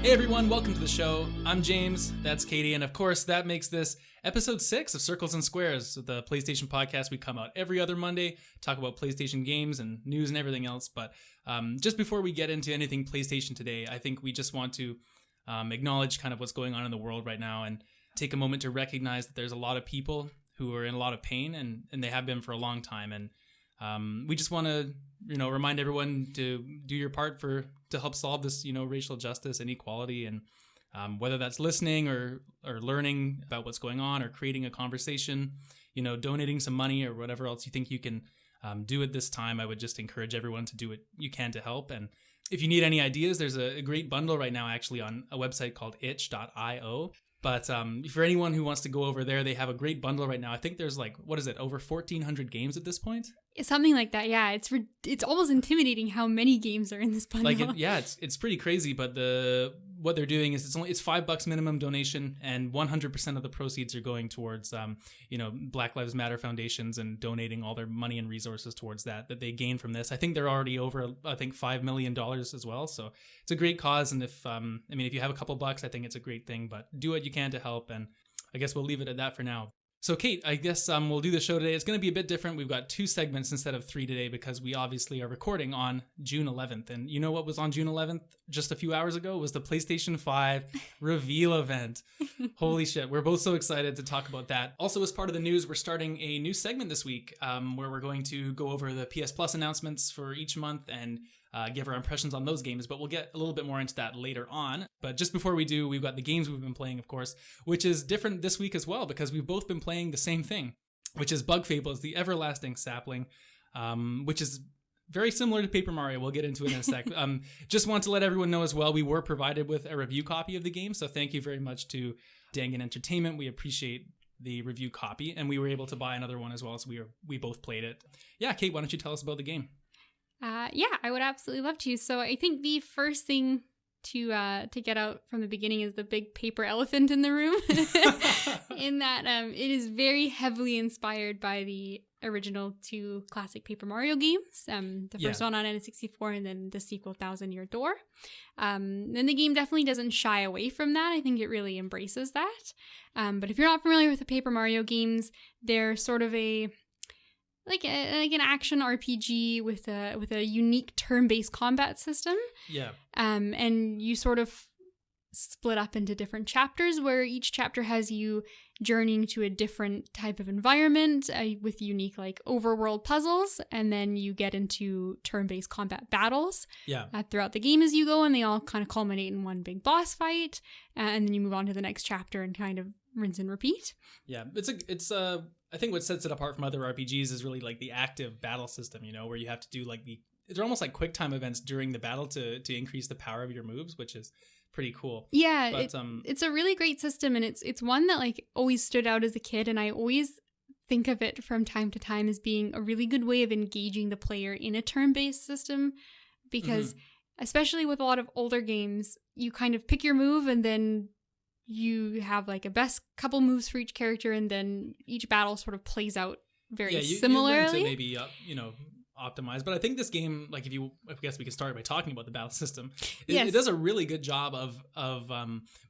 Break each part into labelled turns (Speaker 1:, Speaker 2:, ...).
Speaker 1: Hey everyone, welcome to the show. I'm James, that's Katie, and of course that makes this episode 6 of Circles and Squares, the PlayStation podcast. We come out every other Monday, talk about PlayStation games and news and everything else, but just before we get into anything PlayStation today, I think we just want to acknowledge kind of what's going on in the world right now and take a moment to recognize that there's a lot of people who are in a lot of pain, and they have been for a long time, and we just want to remind everyone to do your part to help solve this racial justice and equality, and whether that's listening or learning about what's going on or creating a conversation, donating some money or whatever else you think you can do at this time. I would just encourage everyone to do what you can to help. And if you need any ideas, there's a great bundle right now actually on a website called itch.io. But for anyone who wants to go over there, they have a great bundle right now. I think there's over 1,400 games at this point?
Speaker 2: Something like that, yeah. It's almost intimidating how many games are in this bundle.
Speaker 1: It's pretty crazy, but what they're doing is it's $5 minimum donation, and 100% of the proceeds are going towards Black Lives Matter foundations and donating all their money and resources towards that they gain from this. I think they're already over $5 million as well, so it's a great cause. And if you have a couple bucks, I think it's a great thing. But do what you can to help, and I guess we'll leave it at that for now. So Kate, I guess we'll do the show today. It's going to be a bit different. We've got 2 segments instead of 3 today because we obviously are recording on June 11th. And you know what was on June 11th just a few hours ago? It was the PlayStation 5 Reveal Event. Holy shit. We're both so excited to talk about that. Also, as part of the news, we're starting a new segment this week where we're going to go over the PS Plus announcements for each month and give our impressions on those games, but we'll get a little bit more into that later on. But just before we do, we've got the games we've been playing, of course, which is different this week as well because we've both been playing the same thing, which is Bug Fables, the Everlasting Sapling, which is very similar to Paper Mario. We'll get into it in a sec. Just want to let everyone know as well, we were provided with a review copy of the game, so thank you very much to Dangen Entertainment. We appreciate the review copy, and we were able to buy another one as well, so we both played it. Yeah, Kate, why don't you tell us about the game?
Speaker 2: I would absolutely love to. So I think the first thing to get out from the beginning is the big paper elephant in the room. In that it is very heavily inspired by the original 2 classic Paper Mario games. The first one on N64 and then the sequel, Thousand Year Door. Then the game definitely doesn't shy away from that. I think it really embraces that. But if you're not familiar with the Paper Mario games, they're sort of like an action RPG with a unique turn-based combat system. Yeah. And you sort of split up into different chapters where each chapter has you journeying to a different type of environment with unique overworld puzzles, and then you get into turn-based combat battles throughout the game as you go, and they all kind of culminate in one big boss fight, and then you move on to the next chapter and kind of rinse and repeat. Yeah, it's I think what sets it apart from other RPGs is really the active battle system, where you have to do they're almost like quick time events during the battle to increase the power of your moves, which is pretty cool. Yeah, but, it's a really great system, and it's one that always stood out as a kid, and I always think of it from time to time as being a really good way of engaging the player in a turn-based system, because especially with a lot of older games, you kind of pick your move and then you have a best couple moves for each character, and then each battle sort of plays out very similarly. You learn to maybe optimize, but I think this game, I guess we can start by talking about the battle system. It does a really good job of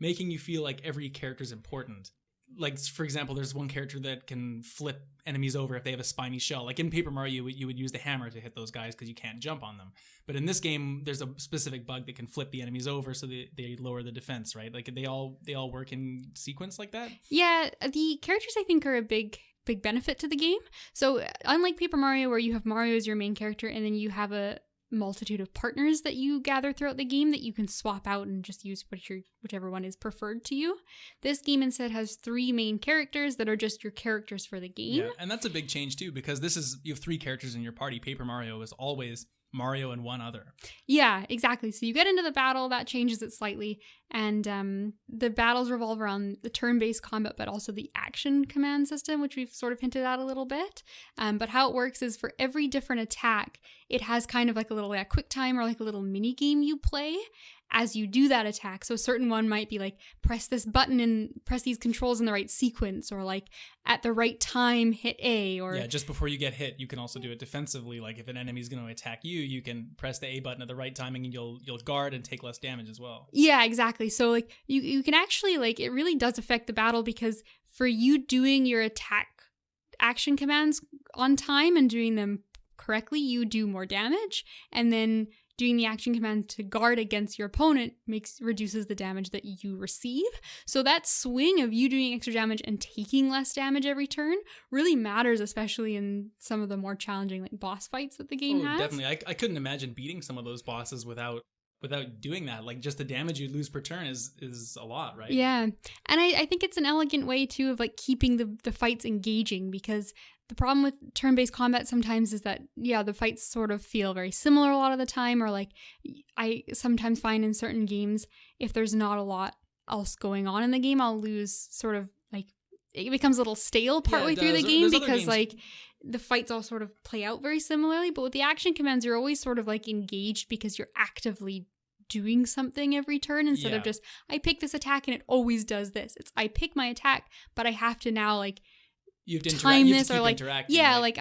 Speaker 2: making you feel like every character is important. For example, there's one character that can flip enemies over if they have a spiny shell. In Paper Mario, you would use the hammer to hit those guys because you can't jump on them. But in this game, there's a specific bug that can flip the enemies over so they lower the defense, right? They all work in sequence like that? Yeah, the characters I think are a big benefit to the game. So unlike Paper Mario, where you have Mario as your main character and then you have a multitude of partners that you gather throughout the game that you can swap out and just use whichever one is preferred to you. This game instead has 3 main characters that are just your characters for the game. Yeah, and that's a big change too, because you have 3 characters in your party. Paper Mario is always Mario and one other. Yeah, exactly. So you get into the battle, that changes it slightly, and the battles revolve around the turn-based combat, but also the action command system, which we've sort of hinted at a little bit. But how it works is for every different attack, it has kind of a little quick time or a little mini game you play, as you do that attack. So a certain one might be like, press this button and press these controls in the right sequence, or like at the right time hit A, or
Speaker 1: just before you get hit, you can also do it defensively. Like if an enemy's going to attack you, you can press the A button at the right timing and you'll guard and take less damage as well.
Speaker 2: Yeah, exactly. So like you can actually, like, it really does affect the battle, because for you doing your attack action commands on time and doing them correctly, you do more damage, and then doing the action command to guard against your opponent reduces the damage that you receive. So that swing of you doing extra damage and taking less damage every turn really matters, especially in some of the more challenging like boss fights that the game has.
Speaker 1: Definitely. I couldn't imagine beating some of those bosses without doing that. Like, just the damage you lose per turn is a lot, right?
Speaker 2: Yeah. And I think it's an elegant way too of like keeping the fights engaging, because the problem with turn-based combat sometimes is that, the fights sort of feel very similar a lot of the time, or like I sometimes find in certain games, if there's not a lot else going on in the game, I'll lose sort of like, it becomes a little stale partway through the game, because like the fights all sort of play out very similarly. But with the action commands, you're always sort of like engaged because you're actively doing something every turn, instead of just, I pick this attack and it always does this. It's, I pick my attack, but I have to now like
Speaker 1: you have to
Speaker 2: time this, or like,
Speaker 1: right?
Speaker 2: like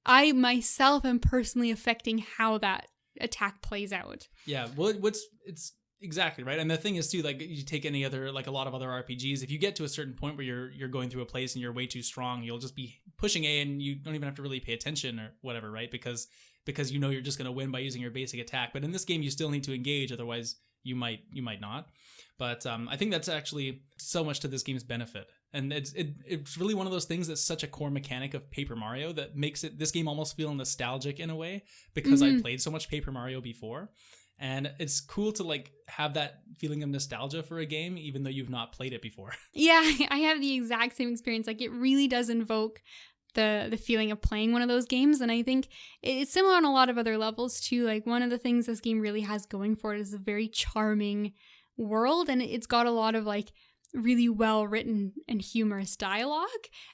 Speaker 2: I myself am personally affecting how that attack plays out.
Speaker 1: Yeah, well, it's exactly right. And the thing is too, like, you take any other, like a lot of other RPGs, if you get to a certain point where you're going through a place and you're way too strong, you'll just be pushing A and you don't even have to really pay attention or whatever, right? Because you know you're just going to win by using your basic attack. But in this game, you still need to engage, otherwise you might not. But I think that's actually so much to this game's benefit. And it's really one of those things that's such a core mechanic of Paper Mario that makes this game almost feel nostalgic in a way, because I played so much Paper Mario before. And it's cool to like have that feeling of nostalgia for a game, even though you've not played it before.
Speaker 2: Yeah, I have the exact same experience. Like, it really does invoke the feeling of playing one of those games. And I think it's similar on a lot of other levels too. Like, one of the things this game really has going for it is a very charming world, and it's got a lot of like really well written and humorous dialogue,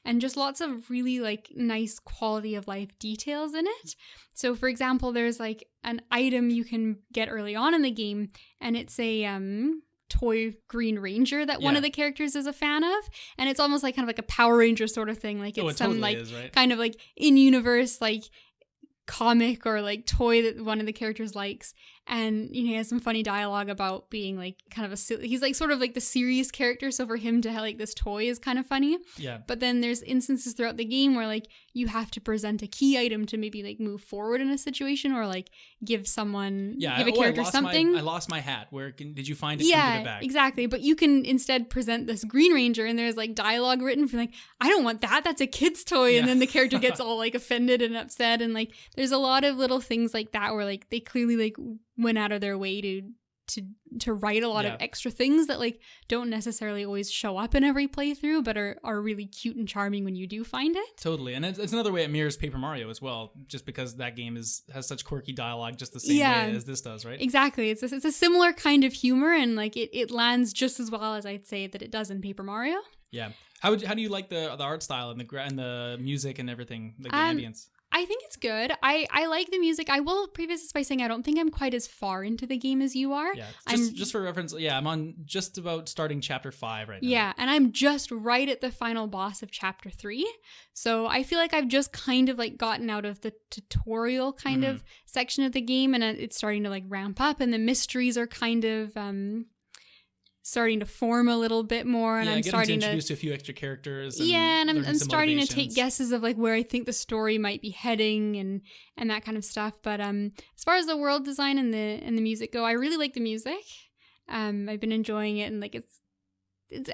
Speaker 2: and just lots of really like nice quality of life details in it. So for example, there's like an item you can get early on in the game, and it's a toy Green Ranger that one of the characters is a fan of, and it's almost like kind of like a Power Ranger sort of thing. Like, it's some like
Speaker 1: right?
Speaker 2: kind of like in-universe like comic or like toy that one of the characters likes. And he has some funny dialogue about being like kind of a silly, he's like sort of like the serious character, so for him to have like this toy is kind of funny. But then there's instances throughout the game where like you have to present a key item to maybe like move forward in a situation, or like give a character something.
Speaker 1: I lost my hat. Did you find it? Can you get it back?
Speaker 2: Exactly. But you can instead present this Green Ranger, and there's like dialogue written for like, I don't want that, that's a kid's toy. And then the character gets all like offended and upset, and like there's a lot of little things like that where like they clearly like went out of their way to write a lot of extra things that like don't necessarily always show up in every playthrough, but are really cute and charming when you do find it.
Speaker 1: Totally. And it's another way it mirrors Paper Mario as well, just because that game has such quirky dialogue just the same way as this does, right?
Speaker 2: Exactly. It's a similar kind of humor, and like it lands just as well as I'd say that it does in Paper Mario.
Speaker 1: Yeah. How do you like the art style and the music and everything, like the ambience?
Speaker 2: I think it's good. I like the music. I will preface this by saying I don't think I'm quite as far into the game as you are.
Speaker 1: Yeah, just for reference, I'm on just about starting chapter 5 right now.
Speaker 2: Yeah, and I'm just right at the final boss of chapter 3. So I feel like I've just kind of like gotten out of the tutorial kind of section of the game, and it's starting to like ramp up, and the mysteries are kind of starting to form a little bit more, and I'm starting to
Speaker 1: introduce a few extra characters.
Speaker 2: And I'm starting to take guesses of like where I think the story might be heading and that kind of stuff. But as far as the world design and the music go, I really like the music. I've been enjoying it, and like it's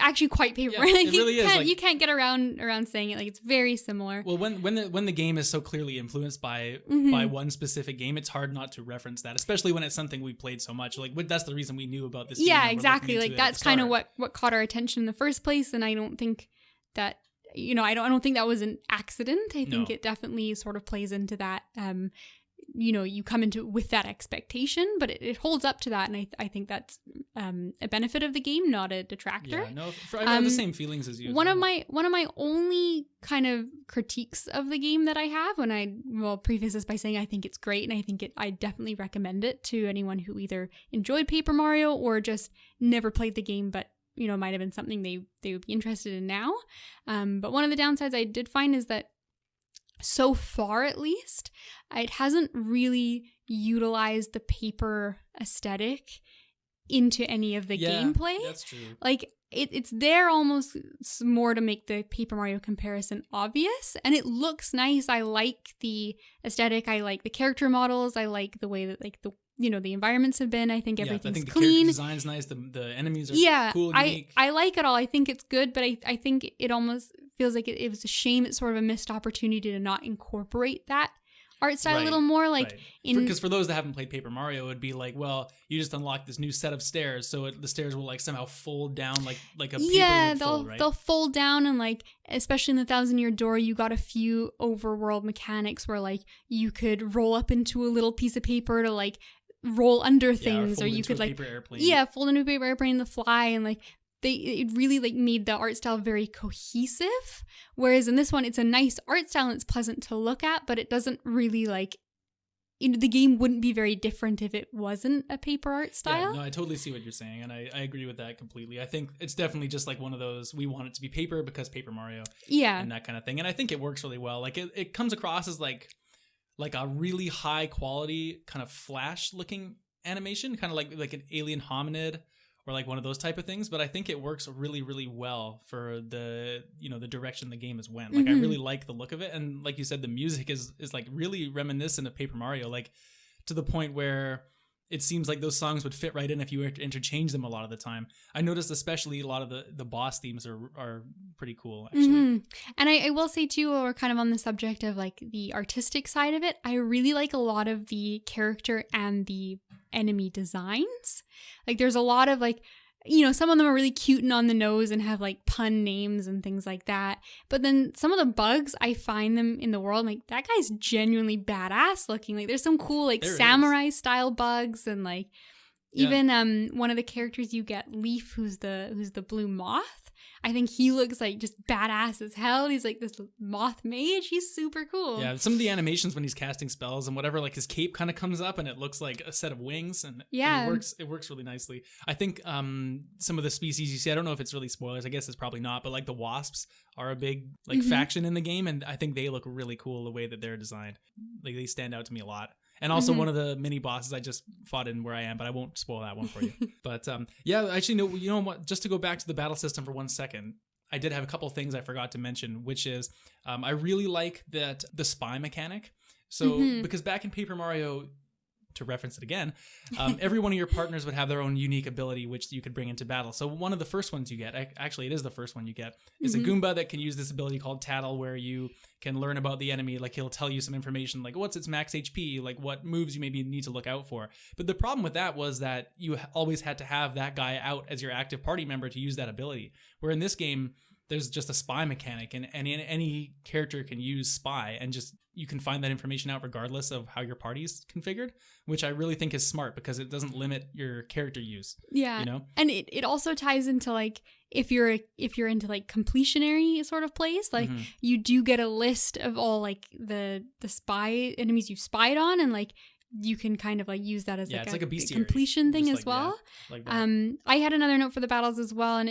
Speaker 2: actually quite Paper Mario.
Speaker 1: It really is.
Speaker 2: You can't get around saying it. Like, it's very similar.
Speaker 1: Well, when the game is so clearly influenced by one specific game, it's hard not to reference that, especially when it's something we played so much. Like, that's the reason we knew about this game.
Speaker 2: Yeah, exactly. Like, that's kind of what caught our attention in the first place, and I don't think that I don't think that was an accident. I think it definitely sort of plays into that you come into it with that expectation, but it holds up to that, and I think that's a benefit of the game, not a detractor.
Speaker 1: Yeah, no, I have the same feelings as you.
Speaker 2: One of my only kind of critiques of the game that I have, preface this by saying I think it's great, and I think I definitely recommend it to anyone who either enjoyed Paper Mario or just never played the game, but might have been something they would be interested in now. But one of the downsides I did find is that so far, at least, it hasn't really utilized the paper aesthetic into any of the gameplay.
Speaker 1: That's true.
Speaker 2: Like, it's there almost more to make the Paper Mario comparison obvious, and it looks nice. I like the aesthetic. I like the character models. I like the way that the environments have been. I think everything's clean.
Speaker 1: The character design's nice. The enemies are cool and unique.
Speaker 2: I like it all. I think it's good, but I think it almost feels like it was a shame. It's sort of a missed opportunity to not incorporate that art style a little more. Because
Speaker 1: for those that haven't played Paper Mario, it would be like, well, you just unlock this new set of stairs, so the stairs will like somehow fold down like a paper would fold, right?
Speaker 2: They'll fold down, and like especially in the 1,000-Year Door, you got a few overworld mechanics where like you could roll up into a little piece of paper to like roll under things, or you could like fold into a paper airplane to fly, and like it really like made the art style very cohesive. Whereas in this one, it's a nice art style and it's pleasant to look at, but it doesn't really like. The game wouldn't be very different if it wasn't a paper art style.
Speaker 1: Yeah, no, I totally see what you're saying, and I agree with that completely. I think it's definitely just like one of those, we want it to be paper because Paper Mario.
Speaker 2: Yeah.
Speaker 1: And that kind of thing. And I think it works really well. Like it comes across as like a really high quality kind of flash looking animation, kind of like an alien hominid or like one of those type of things. But I think it works really, really well for the direction the game has went. Like I really like the look of it. And like you said, the music is like really reminiscent of Paper Mario, like to the point where it seems like those songs would fit right in if you were to interchange them a lot of the time. I noticed especially a lot of the boss themes are pretty cool, actually.
Speaker 2: And I will say too, while we're kind of on the subject of like the artistic side of it, I really like a lot of the character and the enemy designs. Like there's a lot of like, some of them are really cute and on the nose and have like pun names and things like that. But then some of the bugs, I find them in the world, like that guy's genuinely badass looking. Like there's some cool like samurai style bugs, and like even one of the characters you get, Leaf, who's the blue moth. I think he looks like just badass as hell. He's like this moth mage. He's super cool.
Speaker 1: Yeah, some of the animations when he's casting spells and whatever, like his cape kind of comes up and it looks like a set of wings, and it works really nicely. I think some of the species you see, I don't know if it's really spoilers, I guess it's probably not, but like the wasps are a big like faction in the game, and I think they look really cool the way that they're designed. Like they stand out to me a lot. And also one of the mini bosses I just fought in where I am, but I won't spoil that one for you. But actually, no, you know what? Just to go back to the battle system for 1 second, I did have a couple things I forgot to mention, which is I really like that the spy mechanic. So because back in Paper Mario, to reference it again, every one of your partners would have their own unique ability, which you could bring into battle. So one of the first ones you get, actually it is the first one you get, is a Goomba that can use this ability called Tattle, where you can learn about the enemy. Like he'll tell you some information, like what's its max HP, like what moves you maybe need to look out for. But the problem with that was that you always had to have that guy out as your active party member to use that ability. Where in this game, there's just a spy mechanic, and any character can use spy, and just you can find that information out regardless of how your party's configured, which I really think is smart because it doesn't limit your character use.
Speaker 2: Yeah, and it also ties into like if you're into like completionary sort of place, like you do get a list of all like the spy enemies you've spied on, and like you can kind of like use that as like a completion thing as well. Like I had another note for the battles as well, and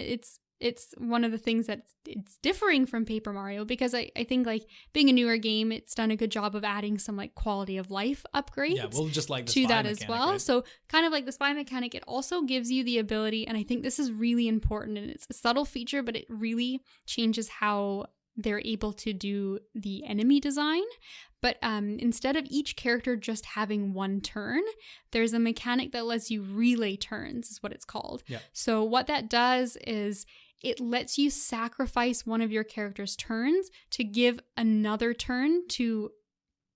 Speaker 2: it's one of the things that it's differing from Paper Mario, because I think like being a newer game, it's done a good job of adding some like quality of life upgrades
Speaker 1: just like
Speaker 2: to that as well. Right? So kind of like the spy mechanic, it also gives you the ability, and I think this is really important, and it's a subtle feature, but it really changes how they're able to do the enemy design. But instead of each character just having one turn, there's a mechanic that lets you relay turns, is what it's called. Yeah. So what that does is it lets you sacrifice one of your character's turns to give another turn to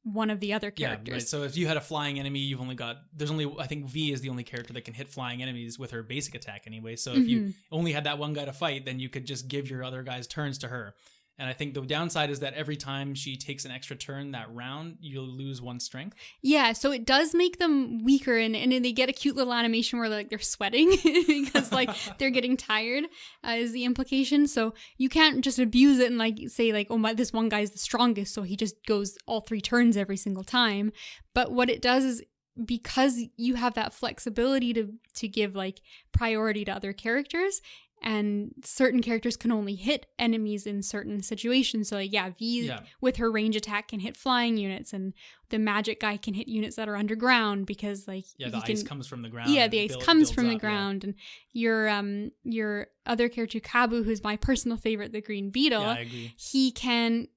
Speaker 2: one of the other characters.
Speaker 1: Yeah, right. So if you had a flying enemy, I think V is the only character that can hit flying enemies with her basic attack anyway. So if you only had that one guy to fight, then you could just give your other guys turns to her. And I think the downside is that every time she takes an extra turn that round, you'll lose 1 strength.
Speaker 2: Yeah, so it does make them weaker, and they get a cute little animation where like they're sweating because like they're getting tired, is the implication. So you can't just abuse it and like say like, oh, this one guy's the strongest, so he just goes all 3 turns every single time. But what it does is, because you have that flexibility to give like priority to other characters, and certain characters can only hit enemies in certain situations. So like, V with her range attack can hit flying units, and the magic guy can hit units that are underground because like
Speaker 1: the ice comes from the ground.
Speaker 2: Yeah, the ice comes from the ground. And your other character Kabu, who's my personal favorite, the Green Beetle,
Speaker 1: I agree.
Speaker 2: he can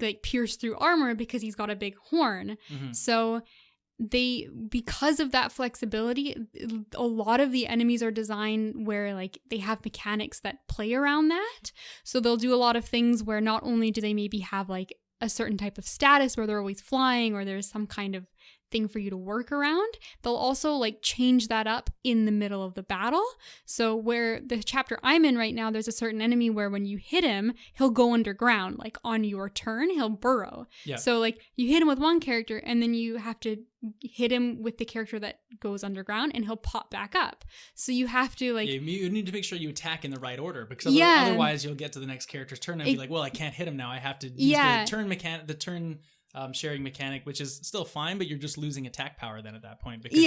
Speaker 2: like pierce through armor because he's got a big horn.
Speaker 1: Mm-hmm.
Speaker 2: So because of that flexibility, a lot of the enemies are designed where like they have mechanics that play around that. So they'll do a lot of things where not only do they maybe have like a certain type of status where they're always flying, or there's some kind of thing for you to work around, they'll also like change that up in the middle of the battle. So where the chapter I'm in right now, there's a certain enemy where when you hit him, he'll go underground, like on your turn, he'll burrow. Yeah. So like you hit him with one character and then you have to hit him with the character that goes underground and he'll pop back up. So you have to like...
Speaker 1: you need to make sure you attack in the right order, because otherwise you'll get to the next character's turn and be like, well, I can't hit him now. I have to use the turn sharing mechanic, which is still fine, but you're just losing attack power then at that point. Because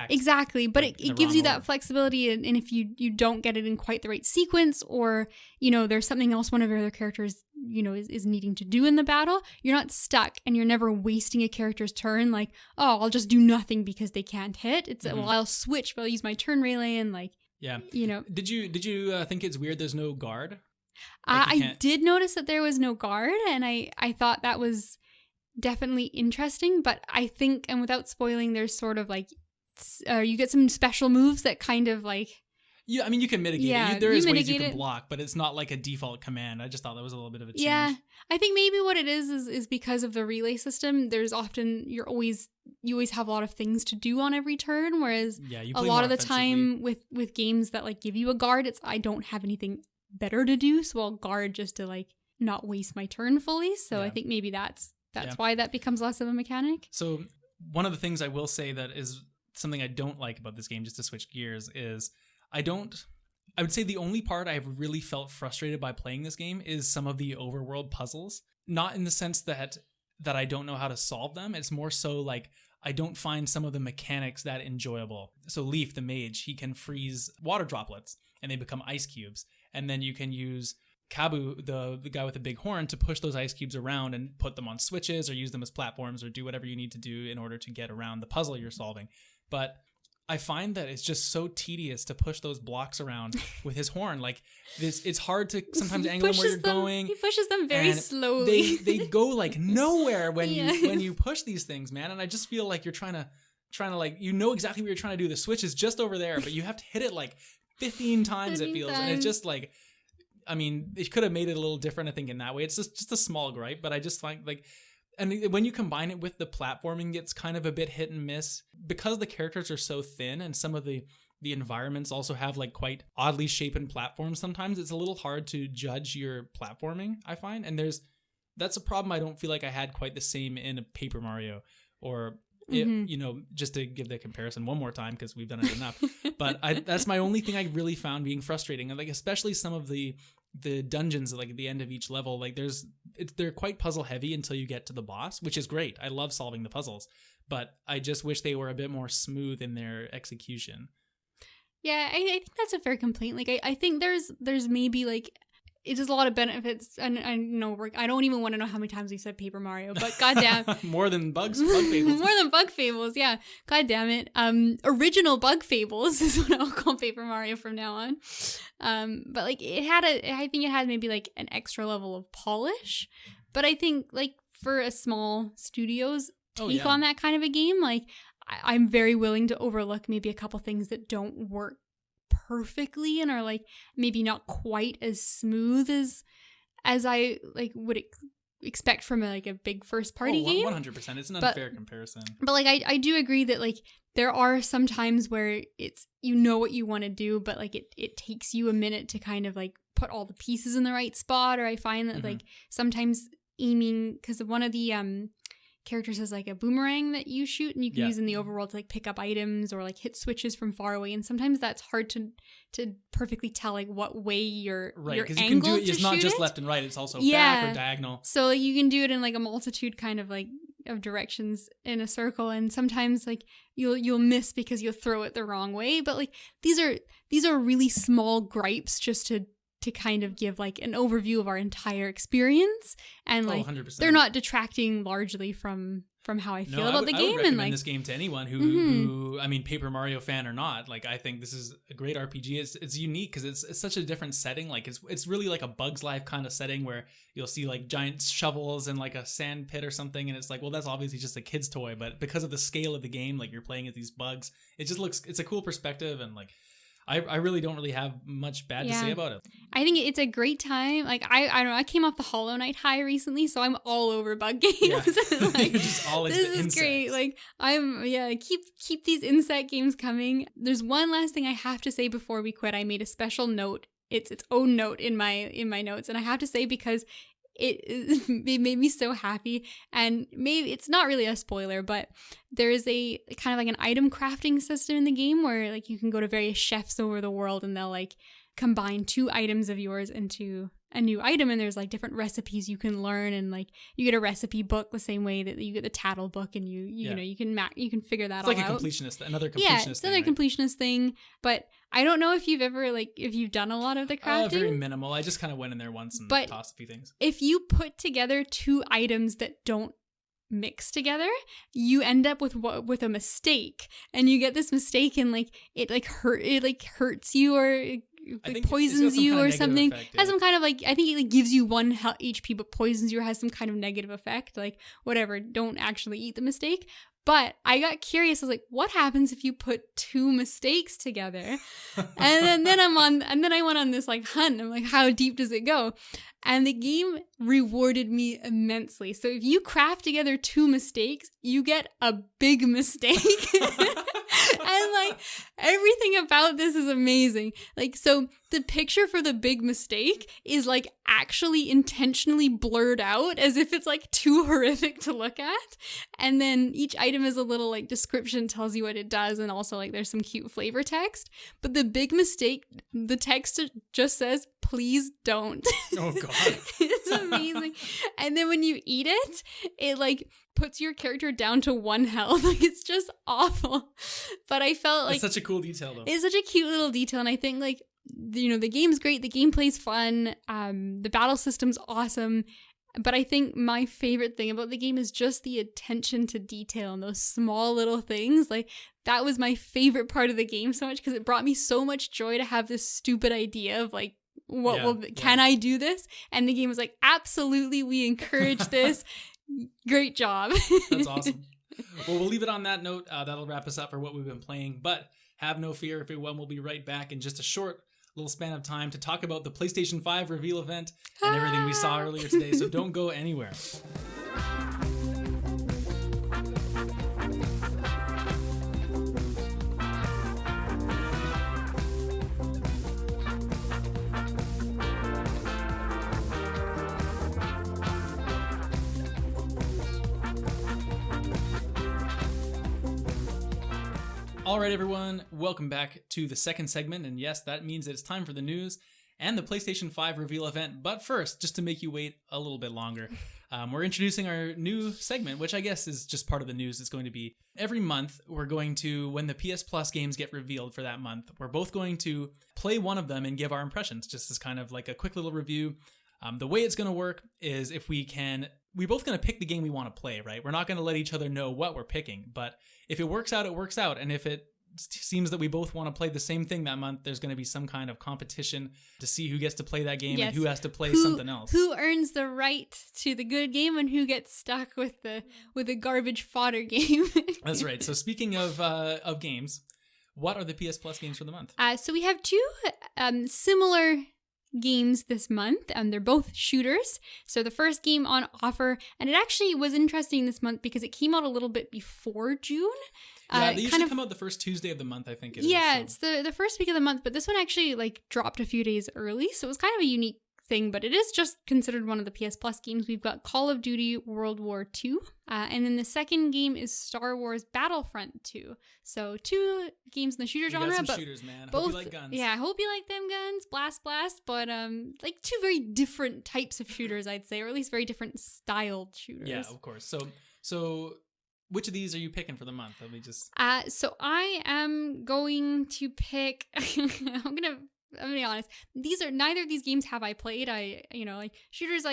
Speaker 2: exactly. But it gives you that flexibility, and if you don't get it in quite the right sequence, or there's something else one of your other characters is needing to do in the battle, you're not stuck, and you're never wasting a character's turn like, oh, I'll just do nothing because they can't hit. It's well, I'll switch, but I'll use my turn relay, and like Did
Speaker 1: you think it's weird there's no guard?
Speaker 2: I did notice that there was no guard, and I thought that was definitely interesting, but I think, and without spoiling, there's sort of like you get some special moves that kind of like
Speaker 1: I mean, you can mitigate it. There is ways you can block, but it's not like a default command. I just thought that was a little bit of a change.
Speaker 2: Yeah, I think maybe what it is because of the relay system. There's often you always have a lot of things to do on every turn, whereas a lot of the time with games that like give you a guard, it's I don't have anything better to do, so I'll guard just to like not waste my turn fully. So I think maybe that's why that becomes less of a mechanic.
Speaker 1: So one of the things I will say that is something I don't like about this game, just to switch gears, is I would say the only part I've really felt frustrated by playing this game is some of the overworld puzzles. Not in the sense that I don't know how to solve them. It's more so like I don't find some of the mechanics that enjoyable. So Leaf, the mage, he can freeze water droplets and they become ice cubes. And then you can use Kabu, the guy with the big horn, to push those ice cubes around and put them on switches or use them as platforms or do whatever you need to do in order to get around the puzzle you're solving. But I find that it's just so tedious to push those blocks around with his horn. Like this, it's hard to sometimes angle them where you're going.
Speaker 2: He pushes them very slowly.
Speaker 1: They go like nowhere when you push these things, man. And I just feel like you're trying to like, exactly what you're trying to do. The switch is just over there, but you have to hit it like 15 times. It feels, and it's just like, I mean, it could have made it a little different, I think, in that way. It's just a small gripe, but I just find like. And when you combine it with the platforming, it's kind of a bit hit and miss. Because the characters are so thin and some of the environments also have like quite oddly shaped platforms, sometimes it's a little hard to judge your platforming, I find. And that's a problem I don't feel like I had quite the same in a Paper Mario or, just to give the comparison one more time because we've done it enough. But that's my only thing I really found being frustrating. And like, especially some of the dungeons like at the end of each level, like they're quite puzzle heavy until you get to the boss, which is great. I love solving the puzzles, but I just wish they were a bit more smooth in their execution.
Speaker 2: Yeah, I think that's a fair complaint. Like I think there's maybe like it has a lot of benefits, and I know I don't even want to know how many times we said Paper Mario, but goddamn,
Speaker 1: more than Bug Fables,
Speaker 2: more than Bug Fables, yeah, goddamn it, original Bug Fables is what I'll call Paper Mario from now on. But like I think it had maybe like an extra level of polish, but I think like for a small studio's take on that kind of a game, like I'm very willing to overlook maybe a couple things that don't work perfectly and are like maybe not quite as smooth as I like would expect from a big first party game.
Speaker 1: 100%. It's an unfair comparison.
Speaker 2: But like I do agree that like there are some times where it's what you want to do, but like it takes you a minute to kind of like put all the pieces in the right spot. Or I find that like sometimes aiming, because one of the characters has like a boomerang that you shoot and you can use in the overworld to like pick up items or like hit switches from far away, and sometimes that's hard to perfectly tell like what way you're
Speaker 1: because you can do it. It's not just left and right; it's also back or diagonal.
Speaker 2: So like, you can do it in like a multitude kind of like of directions in a circle, and sometimes like you'll miss because you'll throw it the wrong way. But like these are really small gripes just to kind of give like an overview of our entire experience, and like
Speaker 1: 100%.
Speaker 2: They're not detracting largely from how I feel about the game.
Speaker 1: I would recommend
Speaker 2: and like
Speaker 1: this game to anyone who I mean, Paper Mario fan or not. Like, I think this is a great RPG. It's unique because it's such a different setting. Like it's really like a Bug's Life kind of setting where you'll see like giant shovels and like a sand pit or something, and it's like, well, that's obviously just a kid's toy, but because of the scale of the game, like you're playing as these bugs, it's a cool perspective, and like I really don't have much bad to say about it.
Speaker 2: I think it's a great time. Like I don't know, I came off the Hollow Knight high recently, so I'm all over bug games. Yeah.
Speaker 1: Like, you're just all into
Speaker 2: this is
Speaker 1: insects.
Speaker 2: Great. Like keep these insect games coming. There's one last thing I have to say before we quit. I made a special note. It's its own note in my notes, and I have to say because it made me so happy, and maybe it's not really a spoiler, but there is a kind of like an item crafting system in the game where like you can go to various chefs over the world and they'll like combine 2 items of yours into a new item, and there's like different recipes you can learn, and like you get a recipe book the same way that you get the tattle book, and you know you can figure that all out.
Speaker 1: It's like another completionist
Speaker 2: it's
Speaker 1: thing,
Speaker 2: another
Speaker 1: right?
Speaker 2: completionist thing. But I don't know if you've done a lot of the crafting.
Speaker 1: Very minimal. I just kind of went in there once and tossed a few things.
Speaker 2: If you put together 2 items that don't mix together, you end up with a mistake, and you get this mistake, and like it hurts you, or it poisons you or something.
Speaker 1: Effect,
Speaker 2: has some kind of like, I think it like gives you 1 HP but poisons you, or has some kind of negative effect. Like whatever, don't actually eat the mistake. But I got curious. I was like, what happens if you put 2 mistakes together? And then I went on this like hunt. I'm like, how deep does it go? And the game rewarded me immensely. So if you craft together 2 mistakes, you get a big mistake. And like everything about this is amazing. Like, so the picture for the big mistake is like actually intentionally blurred out as if it's like too horrific to look at. And then each item is a little like description, tells you what it does, and also like there's some cute flavor text. But the big mistake, the text just says, please don't.
Speaker 1: Oh god.
Speaker 2: It's amazing. And then when you eat it, it like puts your character down to 1 health. Like it's just awful. But I felt like
Speaker 1: it's such a cool detail though.
Speaker 2: It's such a cute little detail, and I think like the game's great, the gameplay's fun, the battle system's awesome. But I think my favorite thing about the game is just the attention to detail and those small little things. Like that was my favorite part of the game so much, because it brought me so much joy to have this stupid idea of like, can I do this? And the game was like, absolutely, we encourage this. Great job.
Speaker 1: That's awesome. Well, we'll leave it on that note. That'll wrap us up for what we've been playing. But have no fear, everyone. We'll be right back in just a short little span of time to talk about the PlayStation 5 Reveal Event and everything we saw earlier today. So don't go anywhere. All right, everyone, welcome back to the second segment, and yes, that means that it's time for the news and the PlayStation 5 Reveal Event. But first, just to make you wait a little bit longer, we're introducing our new segment, which I guess is just part of the news. It's going to be every month, we're going to, when the PS Plus games get revealed for that month, we're both going to play one of them and give our impressions, just as kind of like a quick little review. The way it's going to work is we're both going to pick the game we want to play, right? We're not going to let each other know what we're picking, but if it works out, it works out. And if it seems that we both want to play the same thing that month, there's going to be some kind of competition to see who gets to play that game and who has to play something else. Who
Speaker 2: earns the right to the good game and who gets stuck with the garbage fodder game.
Speaker 1: That's right. So speaking of games, what are the PS Plus games for the month?
Speaker 2: So we have 2 similar games this month, and they're both shooters. So the first game on offer, and it actually was interesting this month because it came out a little bit before June.
Speaker 1: Yeah, they usually come out the first Tuesday of the month, I think it is.
Speaker 2: Yeah, it's the first week of the month, but this one actually like dropped a few days early, so it was kind of a unique thing, but it is just considered one of the PS Plus games. We've got Call of Duty World War II, and then the second game is Star Wars Battlefront 2. So 2 games in the shooter genre,
Speaker 1: got some
Speaker 2: but
Speaker 1: shooters, man.
Speaker 2: both,
Speaker 1: hope you like guns.
Speaker 2: Yeah, I hope you like them guns, blast, but like 2 very different types of shooters, I'd say, or at least very different styled shooters.
Speaker 1: Yeah, of course. So which of these are you picking for the month? Let me just.
Speaker 2: So I am going to pick. I'm gonna be honest. Neither of these games have I played. Like shooters,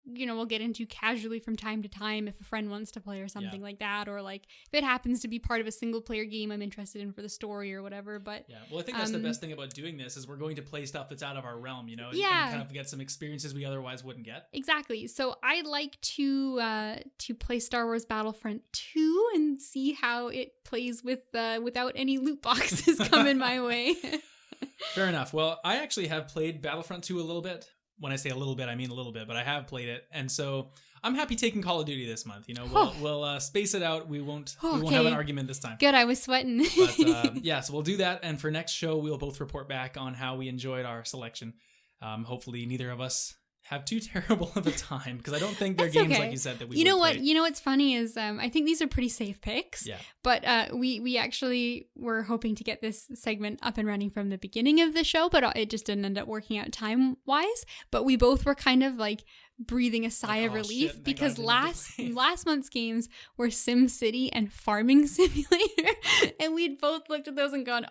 Speaker 2: we'll get into casually from time to time if a friend wants to play or something like that, or like if it happens to be part of a single player game I'm interested in for the story or whatever. But
Speaker 1: yeah, well, I think that's the best thing about doing this is we're going to play stuff that's out of our realm, and kind of get some experiences we otherwise wouldn't get.
Speaker 2: Exactly. So I like to play Star Wars Battlefront 2 and see how it plays without any loot boxes coming my way.
Speaker 1: Fair enough. Well, I actually have played Battlefront 2 a little bit. When I say a little bit, I mean a little bit, but I have played it, and so I'm happy taking Call of Duty this month. We'll space it out. We won't have an argument this time.
Speaker 2: Good, I was sweating.
Speaker 1: But so we'll do that, and for next show, we'll both report back on how we enjoyed our selection. Hopefully, neither of us have too terrible of a time, because I don't think they're games like you said that we.
Speaker 2: You know what? You know what's funny is I think these are pretty safe picks.
Speaker 1: Yeah.
Speaker 2: But we actually were hoping to get this segment up and running from the beginning of the show, but it just didn't end up working out time wise. But we both were kind of like breathing a sigh of relief because last month's games were Sim City and Farming Simulator, and we'd both looked at those and gone,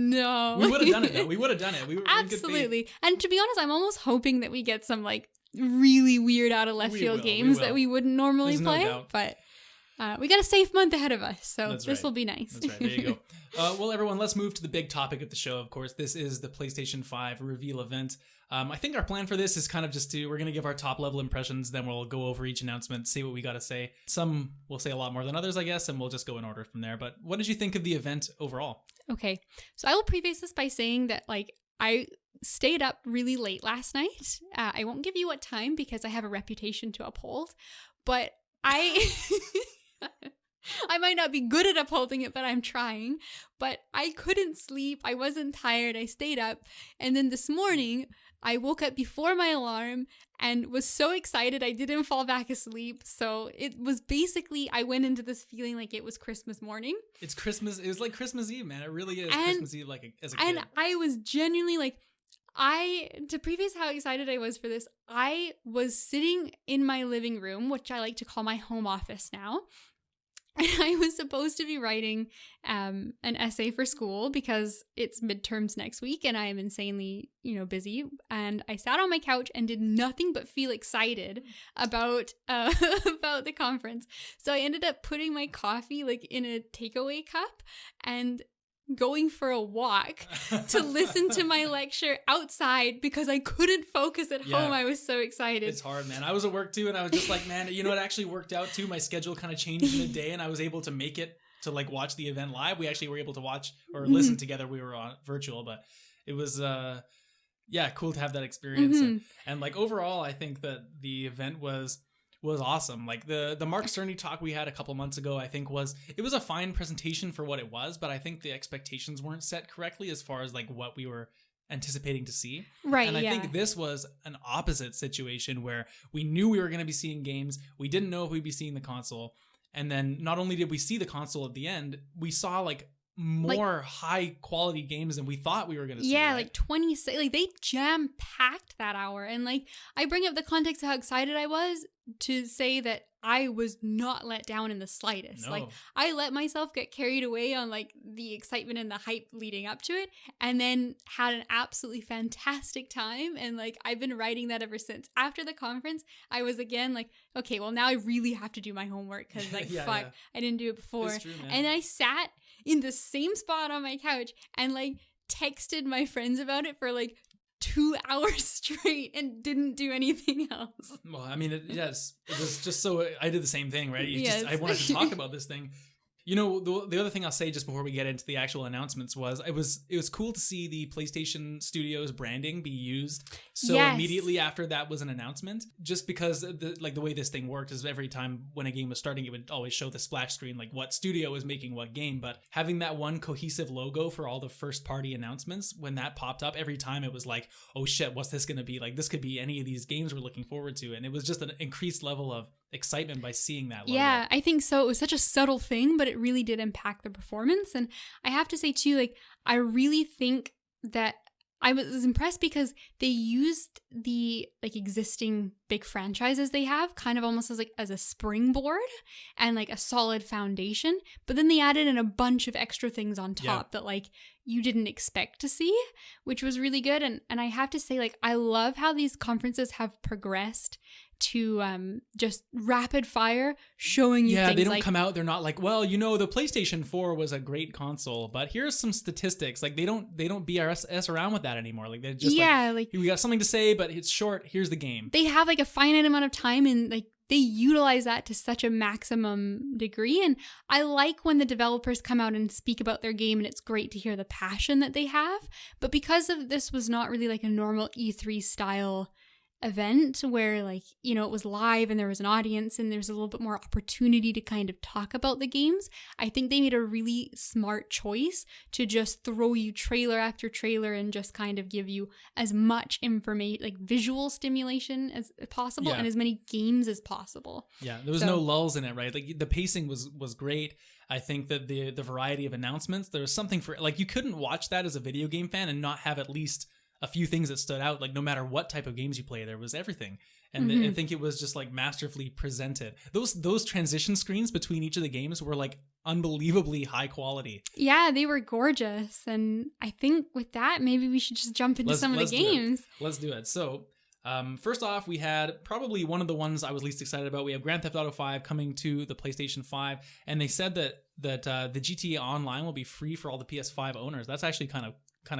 Speaker 2: no.
Speaker 1: We would have done it though. We would have done it. We were
Speaker 2: absolutely. And to be honest, I'm almost hoping that we get some like really weird out of left field games that we wouldn't normally play. No doubt. But we got a safe month ahead of us, so this will be nice.
Speaker 1: That's right. There you go. Well, everyone, let's move to the big topic of the show. Of course, this is the PlayStation 5 Reveal Event. I think our plan for this is kind of just we're going to give our top level impressions, then we'll go over each announcement, see what we got to say. Some will say a lot more than others, I guess, and we'll just go in order from there. But what did you think of the event overall? Okay,
Speaker 2: so I will preface this by saying that I stayed up really late last night. I won't give you what time because I have a reputation to uphold, but I might not be good at upholding it, but I'm trying. But I couldn't sleep. I wasn't tired. I stayed up. And then this morning, I woke up before my alarm and was so excited I didn't fall back asleep. So it was basically, I went into this feeling like it was Christmas morning.
Speaker 1: It's Christmas. It was like Christmas Eve, man. It really is Christmas Eve as a kid.
Speaker 2: And I was genuinely to preface how excited I was for this, I was sitting in my living room, which I like to call my home office now. And I was supposed to be writing an essay for school because it's midterms next week and I am insanely, busy. And I sat on my couch and did nothing but feel excited about about the conference. So I ended up putting my coffee in a takeaway cup and going for a walk to listen to my lecture outside because I couldn't focus at home. I was so excited.
Speaker 1: It's hard, man. I was at work too, and I was just like, man, it actually worked out too. My schedule kind of changed in a day, and I was able to make it to watch the event live. We actually were able to watch or listen together. We were on virtual, but it was cool to have that experience. And overall, I think that the event was awesome. The Mark Cerny talk we had a couple months ago, I think was a fine presentation for what it was, but I think the expectations weren't set correctly as far as what we were anticipating to see.
Speaker 2: Right.
Speaker 1: And I think this was an opposite situation where we knew we were going to be seeing games. We didn't know if we'd be seeing the console. And then not only did we see the console at the end, we saw more high quality games than we thought we were going to see.
Speaker 2: Yeah,
Speaker 1: right?
Speaker 2: 26, they jam packed that hour. And I bring up the context of how excited I was to say that I was not let down in the slightest.
Speaker 1: No.
Speaker 2: I let myself get carried away on the excitement and the hype leading up to it, and then had an absolutely fantastic time. And I've been writing that ever since. After the conference, I was again okay, well now I really have to do my homework because I didn't do it before.
Speaker 1: It's true, man.
Speaker 2: And I sat in the same spot on my couch and texted my friends about it for 2 hours straight and didn't do anything else.
Speaker 1: Well, I mean, it was just so I did the same thing, right?
Speaker 2: Yes.
Speaker 1: I wanted to talk about this thing. You know, the other thing I'll say just before we get into the actual announcements was it was cool to see the PlayStation Studios branding be used so immediately after that was an announcement. Just because the way this thing worked is every time when a game was starting, it would always show the splash screen like what studio is making what game. But having that one cohesive logo for all the first party announcements, when that popped up every time, it was like, oh shit, what's this going to be? Like this could be any of these games we're looking forward to, and it was just an increased level of excitement by seeing that logo.
Speaker 2: Yeah, I think so. It was such a subtle thing, but it really did impact the performance. And I have to say too, like, I really think that I was impressed because they used the like existing big franchises they have kind of almost as a springboard and like a solid foundation, but then they added in a bunch of extra things on top that like you didn't expect to see, which was really good. And I have to say, like, I love how these conferences have progressed to just rapid fire showing you things.
Speaker 1: They don't
Speaker 2: like,
Speaker 1: come out, they're not like, well, you know, the PlayStation 4 was a great console, but here's some statistics. Like they don't BRS around with that anymore. Like they're just like we got something to say, but it's short, here's the game.
Speaker 2: They have like a finite amount of time, and like they utilize that to such a maximum degree. And I like when the developers come out and speak about their game, and it's great to hear the passion that they have. But because of this was not really like a normal E3 style event where, like, you know, it was live and there was an audience and there's a little bit more opportunity to kind of talk about the games, I think they made a really smart choice to just throw you trailer after trailer and just kind of give you as much information, like visual stimulation as possible, and as many games as possible. Yeah,
Speaker 1: there was no lulls in it, right? Like the pacing was great. I think that the variety of announcements, there was something for, like, you couldn't watch that as a video game fan and not have at least a few things that stood out. Like no matter what type of games you play, there was everything. And I think it was just like masterfully presented. Those transition screens between each of the games were like unbelievably high quality.
Speaker 2: Yeah, they were gorgeous. And I think with that, maybe we should just jump into some of the games.
Speaker 1: Let's do it. So first off, we had probably one of the ones I was least excited about. We have Grand Theft Auto 5 coming to the PlayStation 5. And they said that the GTA Online will be free for all the PS5 owners. That's actually kind of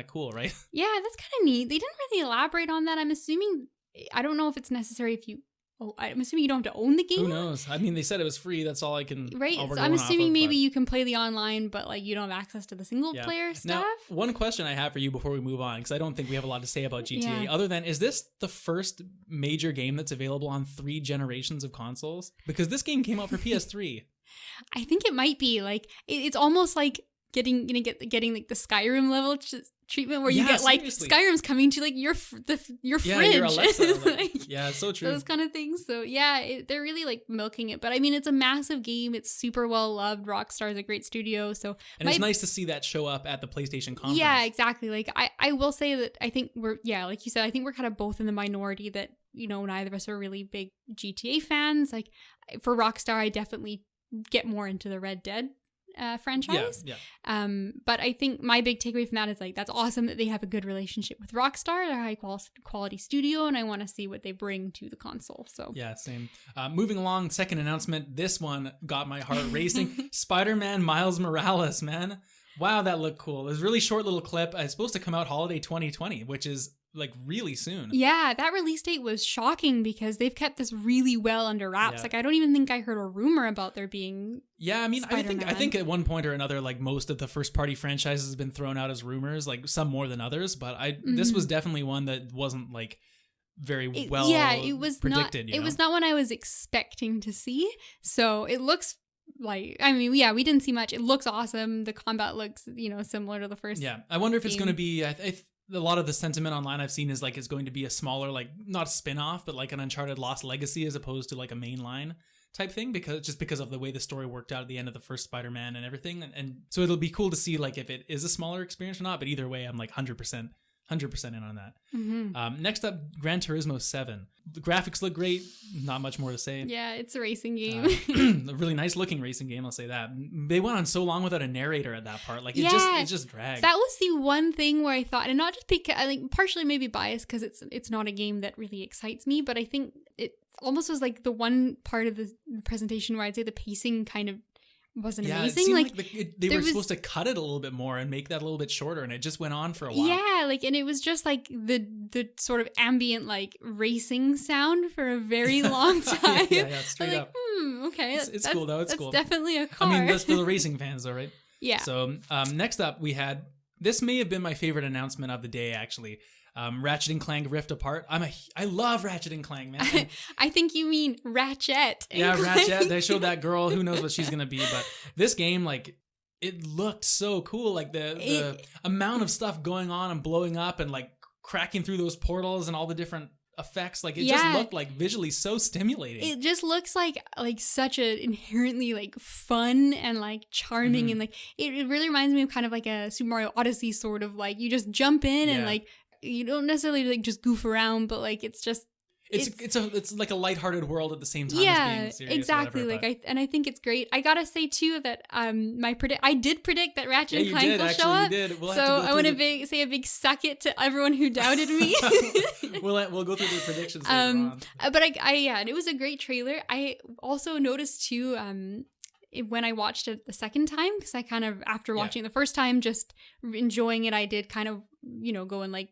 Speaker 1: cool, right?
Speaker 2: Yeah, that's kind of neat. They didn't really elaborate on that. I'm assuming, I don't know if it's necessary I'm assuming you don't have to own the game.
Speaker 1: Who knows? I mean, they said it was free. That's all I can.
Speaker 2: Right. So I'm assuming maybe you can play the online, but like you don't have access to the single player stuff.
Speaker 1: Now, one question I have for you before we move on, because I don't think we have a lot to say about GTA, other than, is this the first major game that's available on 3 generations of consoles? Because this game came out for PS3.
Speaker 2: I think it might be like it's almost like getting like the Skyrim level treatment where you get like Skyrim's coming to like your fridge.
Speaker 1: Yeah, your Alexa. Like, yeah, it's so true.
Speaker 2: Those kind of things. So yeah, they're really like milking it. But I mean, it's a massive game. It's super well loved. Rockstar is a great studio. So
Speaker 1: it's nice to see that show up at the PlayStation conference.
Speaker 2: Yeah, exactly. Like I will say that I think like you said, I think we're kind of both in the minority that, you know, neither of us are really big GTA fans. Like for Rockstar, I definitely get more into the Red Dead franchise. But I think my big takeaway from that is like, that's awesome that they have a good relationship with Rockstar. They're a high quality studio, and I want to see what they bring to the console. So
Speaker 1: yeah, same. Moving along, second announcement. This one got my heart racing. Spider-Man Miles Morales, man. Wow, that looked cool. It was a really short little clip. It's supposed to come out holiday 2020, which is like really soon.
Speaker 2: Yeah, that release date was shocking because they've kept this really well under wraps. Like I don't even think I heard a rumor about there being
Speaker 1: I mean, I think at one point or another, like most of the first party franchises has been thrown out as rumors, like some more than others, but this was definitely one that wasn't like very well
Speaker 2: it was
Speaker 1: predicted.
Speaker 2: It was not one I was expecting to see. So it looks like, I mean, we didn't see much. It looks awesome. The combat looks, you know, similar to the first.
Speaker 1: Yeah, I wonder if it's going to be. A lot of the sentiment online I've seen is like it's going to be a smaller, like not a spin-off, but like an Uncharted Lost Legacy as opposed to like a mainline type thing, because of the way the story worked out at the end of the first Spider-Man and everything. And so it'll be cool to see like if it is a smaller experience or not. But either way, I'm like 100% in on that. Next up, Gran Turismo 7. The graphics look great. Not much more to say.
Speaker 2: Yeah, it's a racing game.
Speaker 1: A really nice looking racing game, I'll say that. They went on so long without a narrator at that part. Like it just dragged.
Speaker 2: That was the one thing where I thought, and not just because I think partially maybe biased because it's not a game that really excites me, but I think it almost was like the one part of the presentation where I'd say the pacing kind of wasn't
Speaker 1: Yeah,
Speaker 2: amazing.
Speaker 1: it seemed
Speaker 2: Like
Speaker 1: they
Speaker 2: there
Speaker 1: were
Speaker 2: was-
Speaker 1: supposed to cut it a little bit more and make that a little bit shorter, and it just went on for a while.
Speaker 2: Yeah, like, and it was just like the sort of ambient like racing sound for a very long time.
Speaker 1: yeah, straight
Speaker 2: I'm
Speaker 1: up.
Speaker 2: like, okay,
Speaker 1: It's cool though. It's
Speaker 2: that's
Speaker 1: cool.
Speaker 2: definitely a car.
Speaker 1: I mean, that's for the racing fans, though, right?
Speaker 2: Yeah.
Speaker 1: So next up, we had, this may have been my favorite announcement of the day, actually. Ratchet and Clank Rift Apart. I love Ratchet and Clank, man. And
Speaker 2: I think you mean Ratchet. and
Speaker 1: yeah,
Speaker 2: Clank.
Speaker 1: Ratchet. They showed that girl. Who knows what she's gonna be? But this game, like, it looked so cool. Like the amount of stuff going on and blowing up and like cracking through those portals and all the different effects. Like, it just looked like visually so stimulating.
Speaker 2: It just looks like such a inherently like fun and like charming and like it really reminds me of kind of like a Super Mario Odyssey sort of like you just jump in and like you don't necessarily like just goof around, but like it's just it's like a lighthearted world at the same time as being serious. Exactly. Like I think it's great. I gotta say too that I did predict that Ratchet and Clank will show up.
Speaker 1: We'll
Speaker 2: so I want to say a big suck it to everyone who doubted me.
Speaker 1: we'll go through the predictions later on.
Speaker 2: But and it was a great trailer. I also noticed too when I watched it the second time, because I kind of, after watching it the first time, just enjoying it, I did kind of, go and like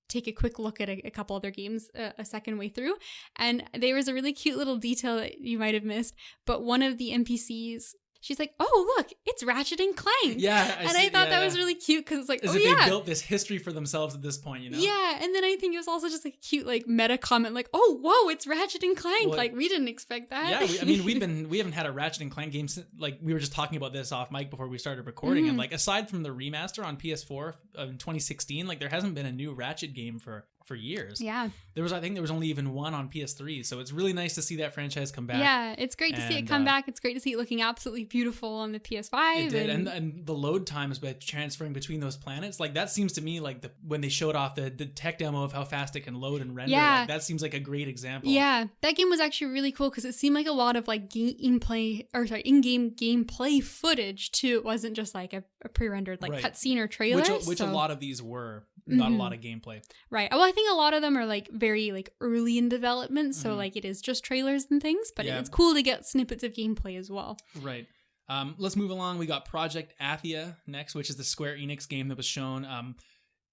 Speaker 2: take a quick look at a couple other games a second way through. And there was a really cute little detail that you might have missed, but one of the NPCs, she's like, oh, look, it's Ratchet and Clank.
Speaker 1: Yeah.
Speaker 2: I thought that was really cute because it's like,
Speaker 1: as if they built this history for themselves at this point,
Speaker 2: Yeah. And then I think it was also just like a cute like meta comment like, oh, whoa, it's Ratchet and Clank. Like, we didn't expect that.
Speaker 1: Yeah. We haven't had a Ratchet and Clank game since, like, we were just talking about this off mic before we started recording. And like, aside from the remaster on PS4 in 2016, like there hasn't been a new Ratchet game for years.
Speaker 2: Yeah.
Speaker 1: I think there was only even one on PS3. So it's really nice to see that franchise come back.
Speaker 2: Yeah, it's great to see it come back. It's great to see it looking absolutely beautiful on the PS5.
Speaker 1: It did. And the load times by transferring between those planets, like that seems to me like
Speaker 2: when
Speaker 1: they showed off the tech demo of how fast it can load and render,
Speaker 2: like,
Speaker 1: that seems like a great example.
Speaker 2: Yeah, that game was actually really cool because it seemed like a lot of like in-game gameplay footage too. It wasn't just like a pre-rendered like cutscene or trailer.
Speaker 1: Which a lot of these were. Not a lot of gameplay.
Speaker 2: Right. Well, I think a lot of them are like very like early in development, so like it is just trailers and things, but it's cool to get snippets of gameplay as well. Right.
Speaker 1: Let's move along. We got Project Athia next, which is the Square Enix game that was shown.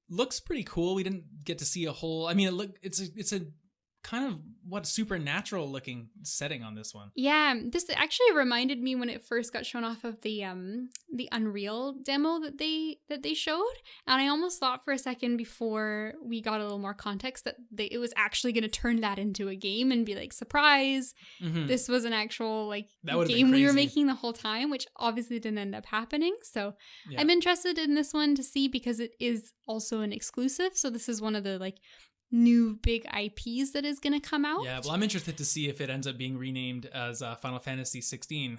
Speaker 1: Looks pretty cool. We didn't get to see a whole. I mean, it's a kind of supernatural looking setting on this one.
Speaker 2: Yeah, this actually reminded me when it first got shown off of the Unreal demo that they showed, and I almost thought for a second before we got a little more context that it was actually going to turn that into a game and be like, surprise, this was an actual like game we were making the whole time, which obviously didn't end up happening. So I'm interested in this one to see because it is also an exclusive. So this is one of the like new big IPs that is going to come out.
Speaker 1: Yeah, well, I'm interested to see if it ends up being renamed as Final Fantasy 16,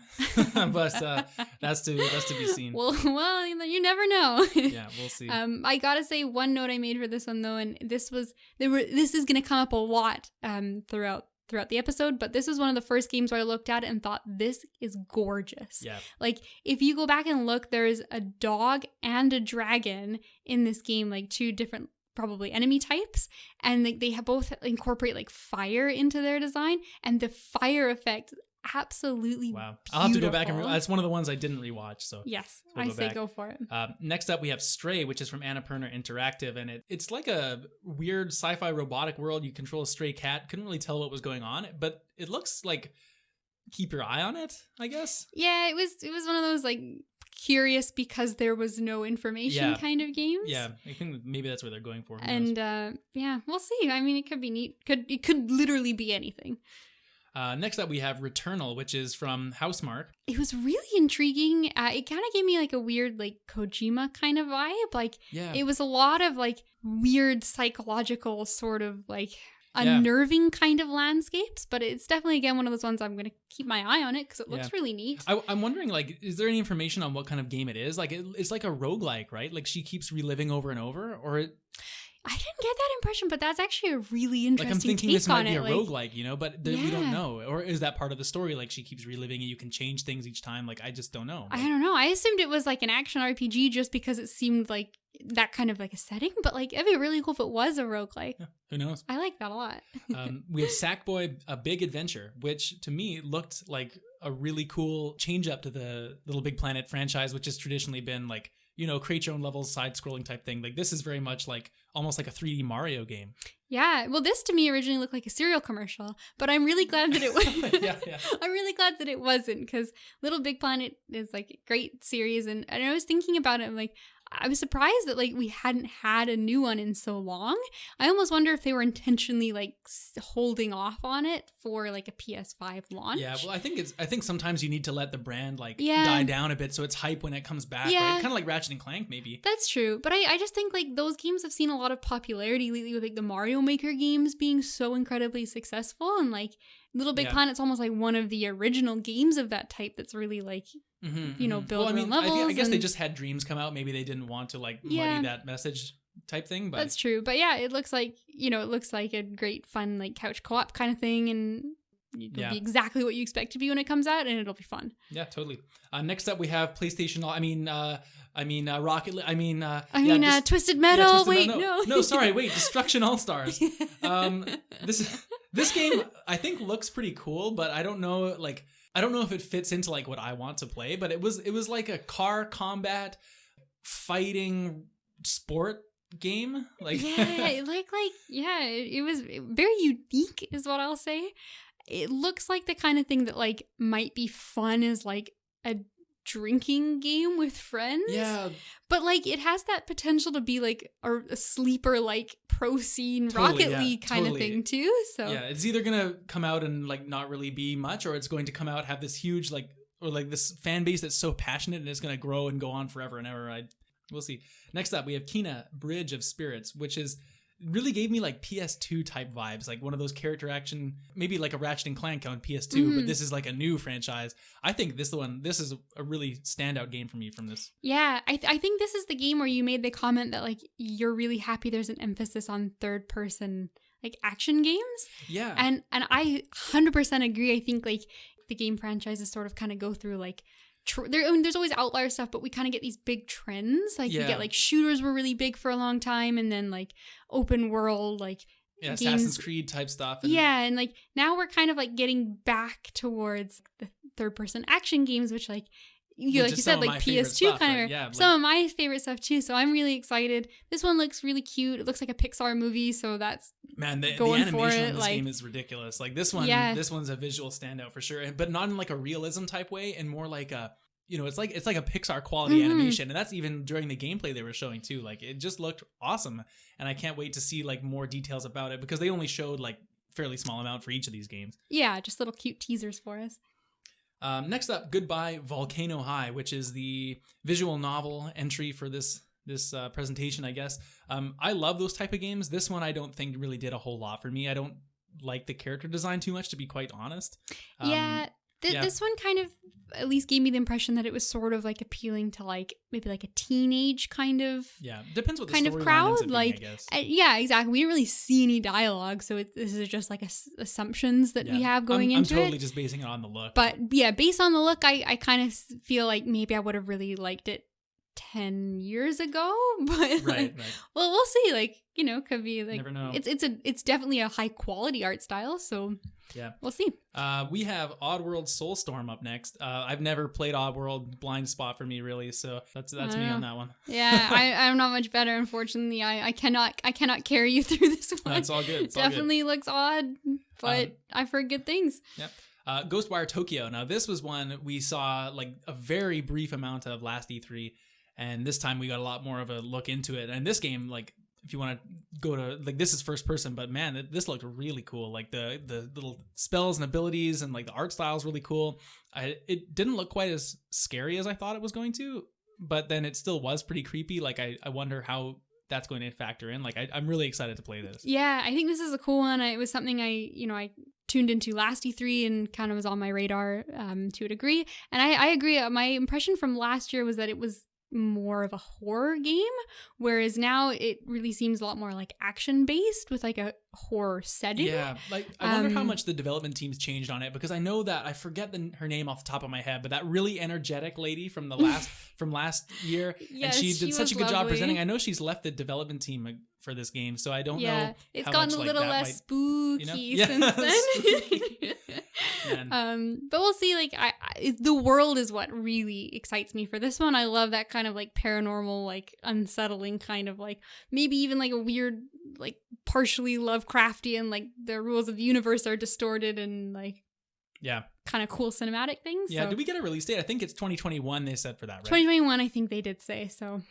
Speaker 1: but that's to be seen.
Speaker 2: Well, you never know.
Speaker 1: Yeah, we'll see.
Speaker 2: I gotta say one note I made for this one though, and this is going to come up a lot throughout the episode, but this is one of the first games where I looked at it and thought, this is gorgeous. Yeah. Like, if you go back and look, there's a dog and a dragon in this game, like two different probably enemy types, and they have both incorporate like fire into their design, and the fire effect absolutely beautiful.
Speaker 1: I'll have to go back and that's one of the ones I didn't rewatch, so
Speaker 2: yes, I say go for it.
Speaker 1: Next up we have Stray, which is from Annapurna Interactive, and it's like a weird sci-fi robotic world. You control a stray cat. Couldn't really tell what was going on, but it looks like keep your eye on it, I guess.
Speaker 2: Yeah, it was one of those like curious because there was no information kind of games.
Speaker 1: Yeah, I think maybe that's what they're going for.
Speaker 2: And we'll see. I mean, it could be neat. It could literally be anything.
Speaker 1: Next up, we have Returnal, which is from Housemarque.
Speaker 2: It was really intriguing. It kind of gave me like a weird like Kojima kind of vibe. Like it was a lot of like weird psychological sort of like unnerving kind of landscapes, but it's definitely again one of those ones I'm going to keep my eye on it because it looks really neat.
Speaker 1: I'm wondering, like, is there any information on what kind of game it is? Like, it's like a roguelike, right? Like she keeps reliving over and over, or
Speaker 2: I didn't get that impression, but that's actually a really interesting take on it.
Speaker 1: Like, I'm thinking this might be a roguelike, but we don't know. Or is that part of the story? Like, she keeps reliving and you can change things each time. Like, I just don't know.
Speaker 2: I don't know. I assumed it was like an action RPG just because it seemed like that kind of like a setting, but like it'd be really cool if it was a roguelike. Yeah,
Speaker 1: who knows?
Speaker 2: I like that a lot.
Speaker 1: We have Sackboy: A Big Adventure, which to me looked like a really cool change up to the Little Big Planet franchise, which has traditionally been like, you know, create your own levels, side scrolling type thing. Like this is very much like almost like a 3D Mario game.
Speaker 2: Yeah, well, this to me originally looked like a cereal commercial, but I'm really glad that it was.
Speaker 1: Yeah.
Speaker 2: I'm really glad that it wasn't, because Little Big Planet is like a great series, and I was thinking about it, like I was surprised that like we hadn't had a new one in so long. I almost wonder if they were intentionally like holding off on it for like a PS5 launch.
Speaker 1: Yeah, well, I think sometimes you need to let the brand like die down a bit so it's hype when it comes back.
Speaker 2: Yeah.
Speaker 1: Right? Kind of like Ratchet and Clank, maybe.
Speaker 2: That's true, but I just think like those games have seen a lot of popularity lately with like the Mario Maker games being so incredibly successful, and like Little Big Planet's almost like one of the original games of that type that's really like, you know, build your own levels.
Speaker 1: I guess they just had Dreams come out. Maybe they didn't want to like muddy that message type thing. But
Speaker 2: that's true. But yeah, it looks like, you know, it looks like a great fun like couch co-op kind of thing, and it'll be exactly what you expect to be when it comes out, and it'll be fun. Yeah,
Speaker 1: totally. Next up, we have PlayStation.
Speaker 2: Twisted Metal.
Speaker 1: No, sorry, wait, Destruction All Stars. This game I think looks pretty cool, but I don't know if it fits into like what I want to play. But it was like a car combat fighting sport game. Like
Speaker 2: it was very unique, is what I'll say. It looks like the kind of thing that like might be fun as like a drinking game with friends.
Speaker 1: Yeah.
Speaker 2: But like it has that potential to be like a sleeper like pro scene Rocket League kind of thing too. So
Speaker 1: yeah, it's either gonna come out and like not really be much, or it's going to come out, have this huge like, or like this fan base that's so passionate and it's gonna grow and go on forever and ever. We'll see. Next up, we have Kena Bridge of Spirits, which is really gave me like PS2 type vibes, like one of those character action, maybe like a Ratchet and Clank on PS2, but this is like a new franchise. I think this is a really standout game for me from this. Yeah,
Speaker 2: I think this is the game where you made the comment that like you're really happy there's an emphasis on third person like action games.
Speaker 1: Yeah.
Speaker 2: And I 100% agree. I think like the game franchises sort of kind of go through like there's always outlier stuff, but we kind of get these big trends. Like we get like shooters were really big for a long time, and then like open world like games,
Speaker 1: Assassin's Creed type stuff.
Speaker 2: And like now we're kind of like getting back towards the third person action games, which like you said, like PS2 kind of some of my favorite stuff too. So I'm really excited. This one looks really cute. It looks like a Pixar movie, so that's
Speaker 1: the animation on this game is ridiculous. Like this one's a visual standout for sure, but not in like a realism type way, and more like a, you know, it's like a Pixar quality animation, and that's even during the gameplay they were showing too. Like it just looked awesome, and I can't wait to see like more details about it, because they only showed like fairly small amount for each of these games.
Speaker 2: Yeah, just little cute teasers for us.
Speaker 1: Next up, Goodbye Volcano High, which is the visual novel entry for this presentation, I guess. I love those type of games. This one I don't think really did a whole lot for me. I don't like the character design too much, to be quite honest.
Speaker 2: This one kind of at least gave me the impression that it was sort of like appealing to like maybe like a teenage kind of
Speaker 1: depends what the
Speaker 2: kind of crowd being, like
Speaker 1: I guess.
Speaker 2: Exactly. We didn't really see any dialogue, so this is just like assumptions that we have going into it.
Speaker 1: I'm totally just basing it on the look.
Speaker 2: But yeah, based on the look, I kind of feel like maybe I would have really liked it 10 years ago, but
Speaker 1: right.
Speaker 2: Well, we'll see. Like, you know, could be like,
Speaker 1: never know.
Speaker 2: It's definitely a high quality art style, so
Speaker 1: yeah,
Speaker 2: we'll see.
Speaker 1: We have Oddworld Soulstorm up next. I've never played Oddworld, blind spot for me really, so that's me on that one.
Speaker 2: Yeah, I'm not much better, unfortunately. I cannot carry you through this one.
Speaker 1: That's all good. It's
Speaker 2: definitely all good. Looks odd, but I've heard good things.
Speaker 1: Yep. Ghostwire Tokyo. Now this was one we saw like a very brief amount of last E3, and this time we got a lot more of a look into it. And this game, like, if you want to go to, like, this is first person, but man, this looked really cool. Like the little spells and abilities, and like the art style is really cool. It didn't look quite as scary as I thought it was going to, but then it still was pretty creepy. Like I wonder how that's going to factor in. Like I'm really excited to play this.
Speaker 2: Yeah, I think this is a cool one. It was something I tuned into last E3 and kind of was on my radar to a degree. And I agree. My impression from last year was that it was more of a horror game, whereas now it really seems a lot more like action based with like a horror setting.
Speaker 1: Yeah, like I wonder how much the development team's changed on it, because I know that I forget her name off the top of my head, but that really energetic lady from the last year,
Speaker 2: yes,
Speaker 1: and she did such a good job presenting. I know she's left the development team for this game, so I don't know.
Speaker 2: It's gotten a little less spooky since then. But we'll see. Like, the world is what really excites me for this one. I love that kind of like paranormal, like unsettling kind of like maybe even like a weird, like partially Lovecraftian, like the rules of the universe are distorted and like kind of cool cinematic things.
Speaker 1: Yeah.
Speaker 2: So.
Speaker 1: Do we get a release date? I think it's 2021. They said for that, right?
Speaker 2: 2021, I think they did say so.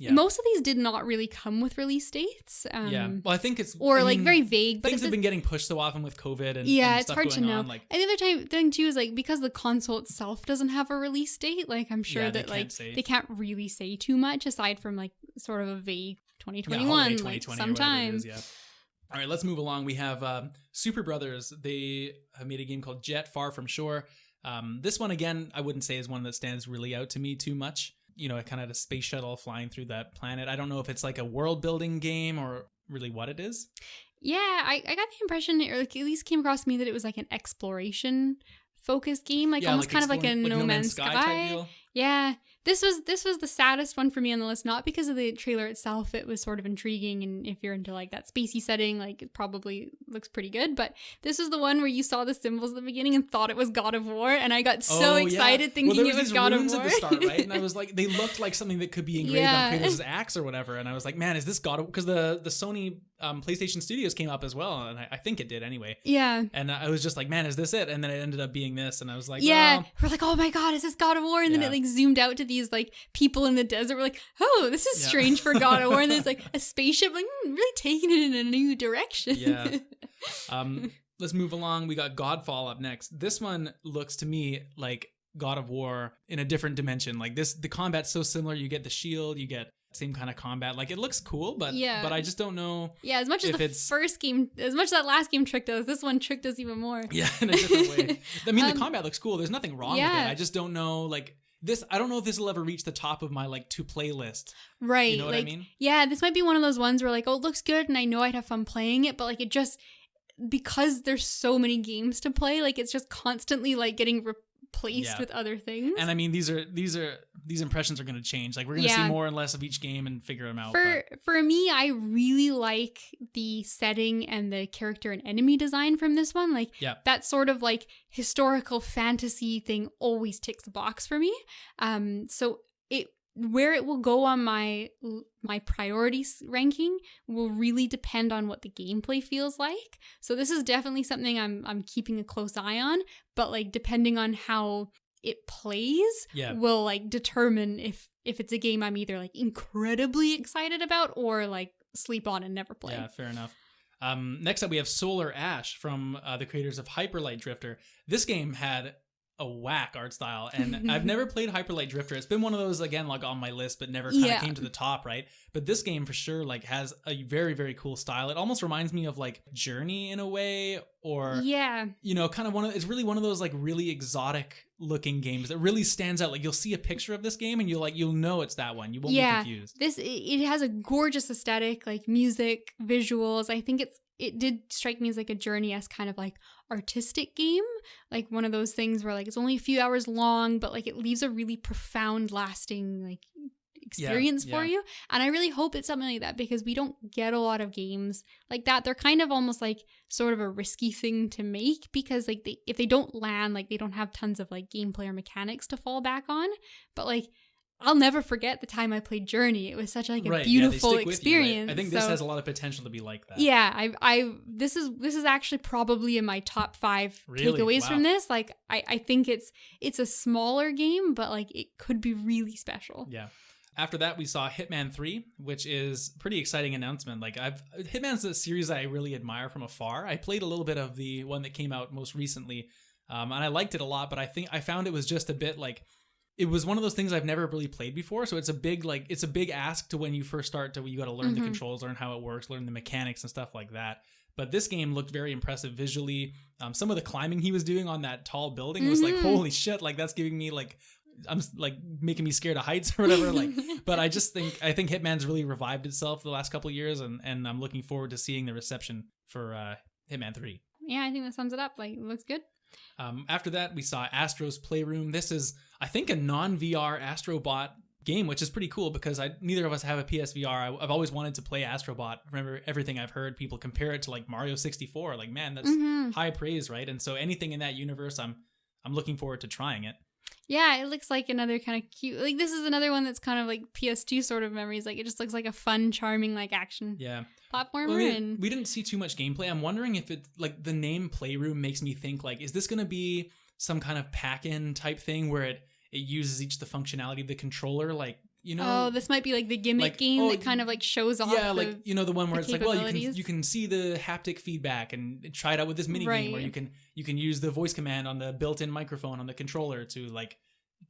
Speaker 2: Yeah. Most of these did not really come with release dates.
Speaker 1: Well, I think it's
Speaker 2: very vague. But
Speaker 1: things have been getting pushed so often with COVID and
Speaker 2: it's
Speaker 1: stuff
Speaker 2: hard to know.
Speaker 1: On, like,
Speaker 2: and the other thing too is like because the console itself doesn't have a release date. Like I'm sure that they can't really say too much aside from like sort of a vague 2021,
Speaker 1: 2020
Speaker 2: like sometime.
Speaker 1: All right, let's move along. We have Super Brothers. They have made a game called Jet Far From Shore. This one again, I wouldn't say is one that stands really out to me too much. You know, it kind of had a space shuttle flying through that planet. I don't know if it's like a world building game or really what it is. Yeah,
Speaker 2: I got the impression, or like at least came across to me that it was like an exploration focused game, like almost kind of like a No Man's Sky type deal. Yeah. This was the saddest one for me on the list, not because of the trailer itself. It was sort of intriguing, and if you're into like that spacey setting, like it probably looks pretty good. But this was the one where you saw the symbols at the beginning and thought it was God of War, and I got so excited thinking it was God of War.
Speaker 1: At the start, right? And I was like, they looked like something that could be engraved on Kratos' axe or whatever, and I was like, man, is this God of War? Because the Sony PlayStation Studios came up as well, and I think it did anyway.
Speaker 2: Yeah.
Speaker 1: And I was just like, man, is this it? And then it ended up being this, and I was like,
Speaker 2: we're like, oh my God, is this God of War? And then it like zoomed out to these like people in the desert. We're like, oh, this is strange for God of War. And there's like a spaceship, like really taking it in a new direction.
Speaker 1: Yeah. Let's move along. We got Godfall up next. This one looks to me like God of War in a different dimension. Like the combat's so similar. You get the shield, you get same kind of combat. Like it looks cool, but I just don't know.
Speaker 2: Yeah, as much as the first game, as much as that last game tricked us, this one tricked us even more.
Speaker 1: Yeah, in a different way. I mean, the combat looks cool. There's nothing wrong with it. I just don't know, like this. I don't know if this will ever reach the top of my like to play list.
Speaker 2: Right.
Speaker 1: You know what I mean?
Speaker 2: Yeah, this might be one of those ones where like, oh, it looks good, and I know I'd have fun playing it, but like it just because there's so many games to play, like it's just constantly like getting replaced with other things.
Speaker 1: And I mean, these impressions are going to change. Like we're going to see more and less of each game and figure them out.
Speaker 2: For me, I really like the setting and the character and enemy design from this one. Like that sort of like historical fantasy thing always ticks the box for me. So where it will go on my priorities ranking will really depend on what the gameplay feels like. So this is definitely something I'm keeping a close eye on, but like depending on how it plays will like determine if it's a game I'm either like incredibly excited about or like sleep on and never play.
Speaker 1: Yeah, fair enough. Next up we have Solar Ash from the creators of Hyper Light Drifter. This game had a whack art style, and I've never played Hyper Light Drifter. It's been one of those again like on my list but never kind of came to the top, right? But this game for sure like has a very, very cool style. It almost reminds me of like Journey in a way, or you know, kind of it's really one of those like really exotic looking games that really stands out. Like you'll see a picture of this game and you'll know it's that one. You won't be confused.
Speaker 2: It has a gorgeous aesthetic, like music, visuals. I think it did strike me as like a Journey-esque kind of like artistic game, like one of those things where like it's only a few hours long, but like it leaves a really profound, lasting like experience for you. And I really hope it's something like that because we don't get a lot of games like that. They're kind of almost like sort of a risky thing to make because like if they don't land, like they don't have tons of like gameplay or mechanics to fall back on. But like I'll never forget the time I played Journey. It was such like a beautiful experience.
Speaker 1: Right? I think this has a lot of potential to be like that.
Speaker 2: Yeah, this is actually probably in my top 5 takeaways from this. Like I think it's a smaller game, but like it could be really special.
Speaker 1: Yeah. After that, we saw Hitman 3, which is a pretty exciting announcement. Like Hitman's a series I really admire from afar. I played a little bit of the one that came out most recently, and I liked it a lot. But I think I found it was just a bit like. It was one of those things I've never really played before, so it's a big ask to when you first start to you got to learn the controls, learn how it works, learn the mechanics and stuff like that. But this game looked very impressive visually. Some of the climbing he was doing on that tall building was like holy shit, like that's giving me like I'm like making me scared of heights or whatever. Like, but I think Hitman's really revived itself the last couple of years, and I'm looking forward to seeing the reception for Hitman 3.
Speaker 2: Yeah, I think that sums it up. Like, it looks good.
Speaker 1: After that, we saw Astro's Playroom. This is, I think, a non-VR Astrobot game, which is pretty cool because neither of us have a PSVR. I've always wanted to play Astrobot. Remember everything I've heard people compare it to like Mario 64. Like, man, that's high praise, right? And so anything in that universe, I'm looking forward to trying it.
Speaker 2: Yeah, it looks like another kind of cute, like this is another one that's kind of like PS2 sort of memories. Like it just looks like a fun, charming like action platformer.
Speaker 1: Well,
Speaker 2: and
Speaker 1: we didn't see too much gameplay. I'm wondering if it, like the name Playroom makes me think like, is this going to be some kind of pack-in type thing where it uses each the functionality of the controller, like, you know?
Speaker 2: Oh, this might be like the gimmick game that kind of like shows off.
Speaker 1: Yeah, like, you know, the one where it's like, well, you can see the haptic feedback and try it out with this mini game, where you can use the voice command on the built-in microphone on the controller to like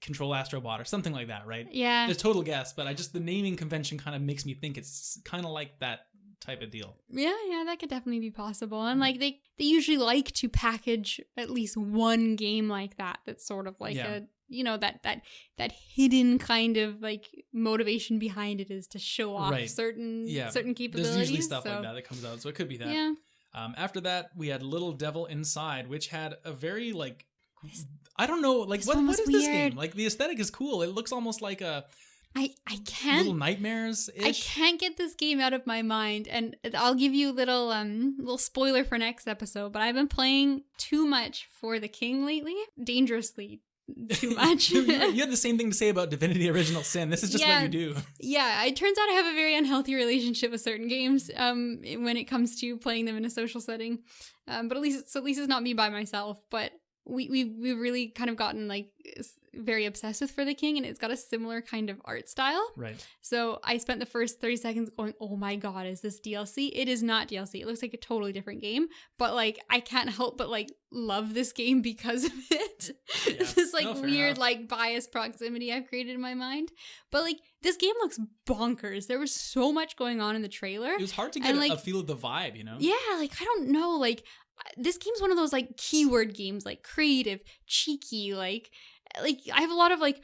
Speaker 1: control Astrobot or something like that, right?
Speaker 2: Yeah.
Speaker 1: It's total guess, but the naming convention kind of makes me think it's kind of like that type of deal.
Speaker 2: Yeah, that could definitely be possible. And like they usually like to package at least one game like that that's sort of like a, you know, that hidden kind of like motivation behind it is to show off certain capabilities.
Speaker 1: There's usually stuff like that comes out, so it could be that. Yeah. After that, we had Little Devil Inside, which had a very like, I don't know, like what is this game? Like the aesthetic is cool. It looks almost like a
Speaker 2: I can't
Speaker 1: Little Nightmares-ish.
Speaker 2: I can't get this game out of my mind, and I'll give you a little spoiler for next episode, but I've been playing too much For the King lately. Dangerously too much.
Speaker 1: You had the same thing to say about Divinity Original Sin. This is just what you do.
Speaker 2: Yeah, it turns out I have a very unhealthy relationship with certain games when it comes to playing them in a social setting. But at least it's not me by myself, but we've really kind of gotten like very obsessed with For the King, and it's got a similar kind of art style.
Speaker 1: Right.
Speaker 2: So I spent the first 30 seconds going, oh my god, is this DLC? It is not DLC. It looks like a totally different game, but like I can't help but like love this game because of it. Yeah. This like weird enough. Like biased proximity I've created in my mind. But like this game looks bonkers. There was so much going on in the trailer. It
Speaker 1: was hard to get a feel of the vibe, you know?
Speaker 2: Yeah, like I don't know, like this game's one of those like keyword games, like creative, cheeky, like I have a lot of like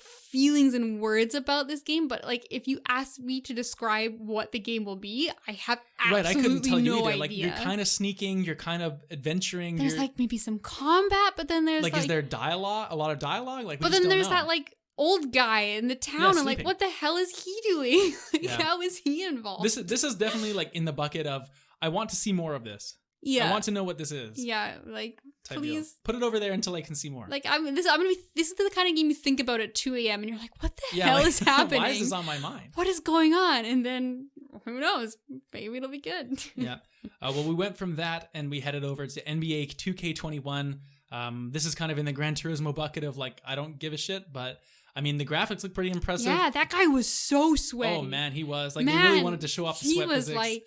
Speaker 2: feelings and words about this game, but like if you ask me to describe what the game will be, I have absolutely
Speaker 1: I couldn't tell you either.
Speaker 2: Idea.
Speaker 1: Like you're kind of sneaking, you're kind of adventuring.
Speaker 2: There's like maybe some combat, but then there's
Speaker 1: like is there dialogue? A lot of dialogue? Like,
Speaker 2: but then there's that like old guy in the town. I'm like, what the hell is he doing? How is he involved?
Speaker 1: This is definitely like in the bucket of I want to see more of this. Yeah, I want to know what this is.
Speaker 2: Yeah, like please
Speaker 1: put it over there until I can see more.
Speaker 2: Like this is the kind of game you think about at 2 a.m. and you're like, what the hell is happening?
Speaker 1: Why is this on my mind?
Speaker 2: What is going on? And then who knows? Maybe it'll be good.
Speaker 1: Yeah. Well, we went from that and we headed over to NBA 2K21. This is kind of in the Gran Turismo bucket of like I don't give a shit, but I mean the graphics look pretty impressive.
Speaker 2: Yeah, that guy was so sweaty.
Speaker 1: Oh man, he was like they really wanted to show off the sweat physics.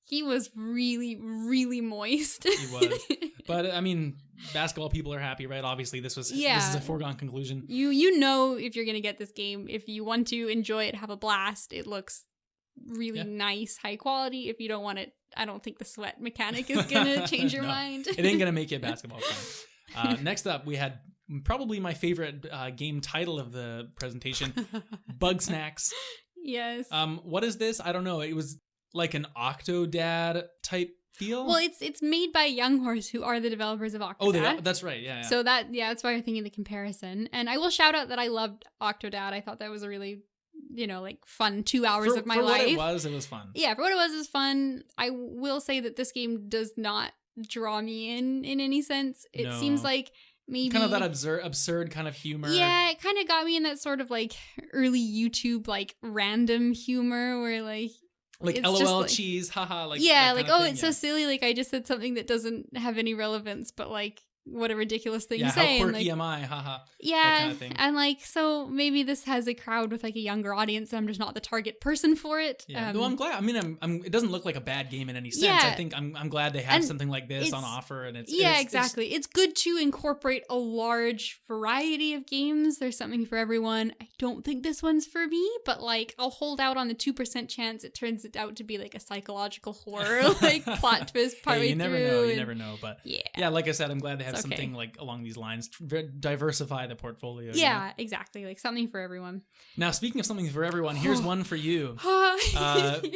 Speaker 2: He was really, really moist.
Speaker 1: He was. But, I mean, basketball people are happy, right? Obviously, this is a foregone conclusion.
Speaker 2: You know if you're going to get this game. If you want to enjoy it, have a blast, it looks really nice, high quality. If you don't want it, I don't think the sweat mechanic is going to change your mind.
Speaker 1: It ain't going to make you a basketball fan. Next up, we had probably my favorite game title of the presentation, Bug Snacks.
Speaker 2: Yes.
Speaker 1: What is this? I don't know. It was like an Octodad type feel.
Speaker 2: Well, it's made by Young Horse, who are the developers of Octodad.
Speaker 1: Oh, that's right. Yeah.
Speaker 2: So that's why you're thinking the comparison. And I will shout out that I loved Octodad. I thought that was a really, like fun 2 hours of my life.
Speaker 1: For what it was fun.
Speaker 2: Yeah, for what it was fun. I will say that this game does not draw me in any sense. It seems like maybe
Speaker 1: kind of that absurd kind of humor.
Speaker 2: Yeah, it kind of got me in that sort of like early YouTube like random humor where like
Speaker 1: LOL cheese, haha. Like
Speaker 2: it's so silly. Like I just said something that doesn't have any relevance, but like what a ridiculous thing to say.
Speaker 1: How quirky am I, haha.
Speaker 2: Yeah, that kind of thing. And like so maybe this has a crowd with like a younger audience. And I'm just not the target person for it.
Speaker 1: Yeah, well, I'm glad. I mean, it doesn't look like a bad game in any sense. I think I'm glad they have something like this on offer, and
Speaker 2: exactly. It's good to incorporate a large variety of games. There's something for everyone. I don't think this one's for me, but like I'll hold out on the 2% chance it turns it out to be like a psychological horror, like plot twist partway through.
Speaker 1: You never know. But yeah, like I said, I'm glad they have something like along these lines, diversify the portfolio.
Speaker 2: Yeah, exactly. Like something for everyone.
Speaker 1: Now, speaking of something for everyone, here's one for you.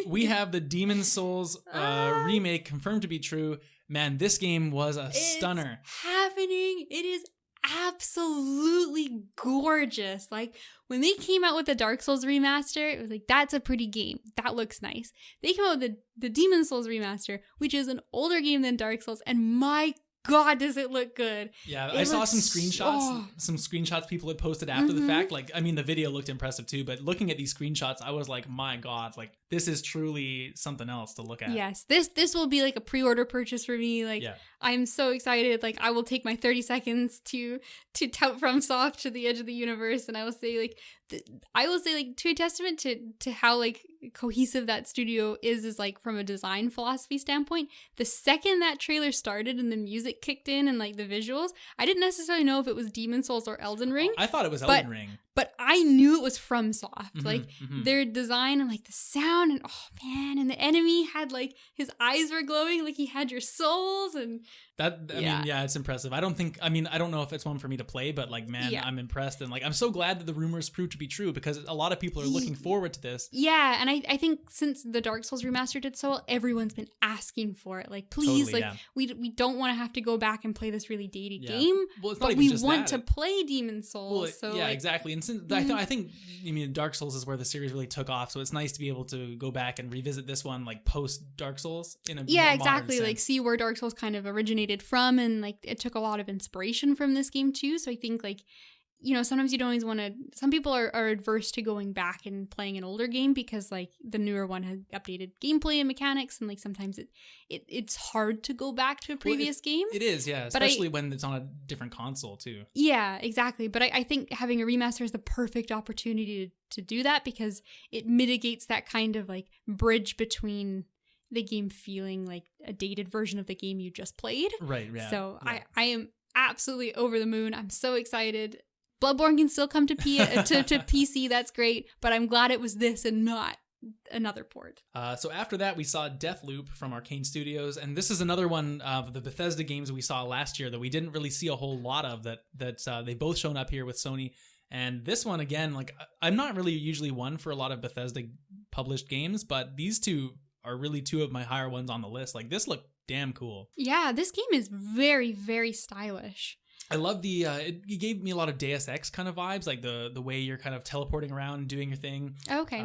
Speaker 1: We have the Demon's Souls remake confirmed to be true. Man, this game was a stunner.
Speaker 2: Happening. It is absolutely gorgeous. Like, when they came out with the Dark Souls remaster, it was like, that's a pretty game. That looks nice. They came out with the Demon Souls remaster, which is an older game than Dark Souls, and my God, does it look good.
Speaker 1: Yeah, I saw some screenshots people had posted after the fact. Like, I mean, the video looked impressive too, but looking at these screenshots, I was like, my God, like, this is truly something else to look at.
Speaker 2: Yes, this will be like a pre-order purchase for me. Like, I'm so excited. Like, I will take my 30 seconds to tout FromSoft to the edge of the universe, and I will say, like, to a testament to how, like, cohesive that studio is like, from a design philosophy standpoint. The second that trailer started and the music kicked in and, like, the visuals, I didn't necessarily know if it was Demon Souls or Elden Ring.
Speaker 1: I thought it was Elden Ring.
Speaker 2: But I knew it was FromSoft. Like, their design and, like, the sound, and oh man, and the enemy had, like, his eyes were glowing, like he had your souls, and
Speaker 1: I mean, it's impressive. I don't know if it's one for me to play, but, like, man, I'm impressed, and, like, I'm so glad that the rumors proved to be true, because a lot of people are looking forward to this.
Speaker 2: Yeah, and I think since the Dark Souls remaster did so well, everyone's been asking for it. Like, please,
Speaker 1: totally,
Speaker 2: we don't want to have to go back and play this really dated game,
Speaker 1: well,
Speaker 2: but we want to play Demon Souls.
Speaker 1: Exactly. And since I think Dark Souls is where the series really took off, so it's nice to be able to go back and revisit this one, like, post Dark Souls in a more modern sense.
Speaker 2: Like, see where Dark Souls kind of originated from, and, like, it took a lot of inspiration from this game too. So I think, like, sometimes you don't always want to, some people are adverse to going back and playing an older game because, like, the newer one has updated gameplay and mechanics, and, like, sometimes it's hard to go back to a previous game.
Speaker 1: It is, yeah, especially when it's on a different console too.
Speaker 2: Yeah, exactly. But I think having a remaster is the perfect opportunity to do that, because it mitigates that kind of, like, bridge between the game feeling like a dated version of the game you just played.
Speaker 1: Right, yeah.
Speaker 2: So yeah. I am absolutely over the moon. I'm so excited. Bloodborne can still come to PC, that's great, but I'm glad it was this and not another port.
Speaker 1: So after that, we saw Deathloop from Arcane Studios, and this is another one of the Bethesda games we saw last year that we didn't really see a whole lot of, that they both shown up here with Sony. And this one, again, like, I'm not really usually one for a lot of Bethesda published games, but these two are really two of my higher ones on the list. Like, this looked damn cool.
Speaker 2: Yeah, this game is very, very stylish.
Speaker 1: I love the, it gave me a lot of Deus Ex kind of vibes, like the way you're kind of teleporting around and doing your thing.
Speaker 2: Okay.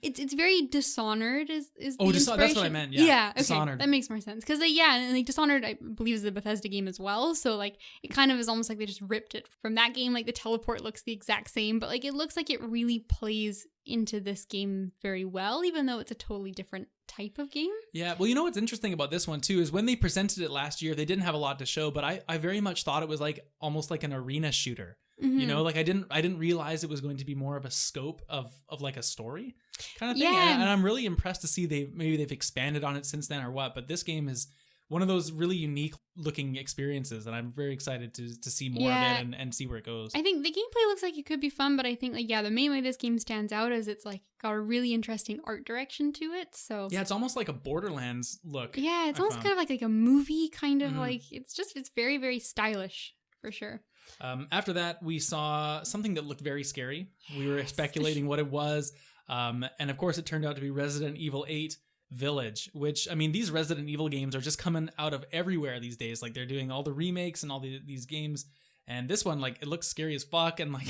Speaker 2: It's very Dishonored is the inspiration.
Speaker 1: That's what I meant, yeah.
Speaker 2: Yeah, okay,
Speaker 1: Dishonored.
Speaker 2: That makes more sense. Because, and like, Dishonored, I believe, is a Bethesda game as well, so, like, it kind of is almost like they just ripped it from that game. Like, the teleport looks the exact same, but, like, it looks like it really plays into this game very well, even though it's a totally different type of game.
Speaker 1: Yeah, well, you know what's interesting about this one too is when they presented it last year, they didn't have a lot to show, but I very much thought it was like almost like an arena shooter. Mm-hmm. Like I didn't realize it was going to be more of a scope of like a story kind of thing. And I'm really impressed to see they've expanded on it since then or what, but this game is one of those really unique looking experiences, and I'm very excited to see more of it and see where it goes.
Speaker 2: I think the gameplay looks like it could be fun, but I think, like, the main way this game stands out is it's, like, got a really interesting art direction to it. So
Speaker 1: yeah, it's almost like a Borderlands look.
Speaker 2: Yeah, it's almost kind of like a movie kind of like, it's very, very stylish for sure.
Speaker 1: After that, we saw something that looked very scary. We were speculating what it was, and of course it turned out to be Resident Evil 8 Village, which, I mean, these Resident Evil games are just coming out of everywhere these days. Like, they're doing all the remakes and all these games, and this one, like, it looks scary as fuck, and, like,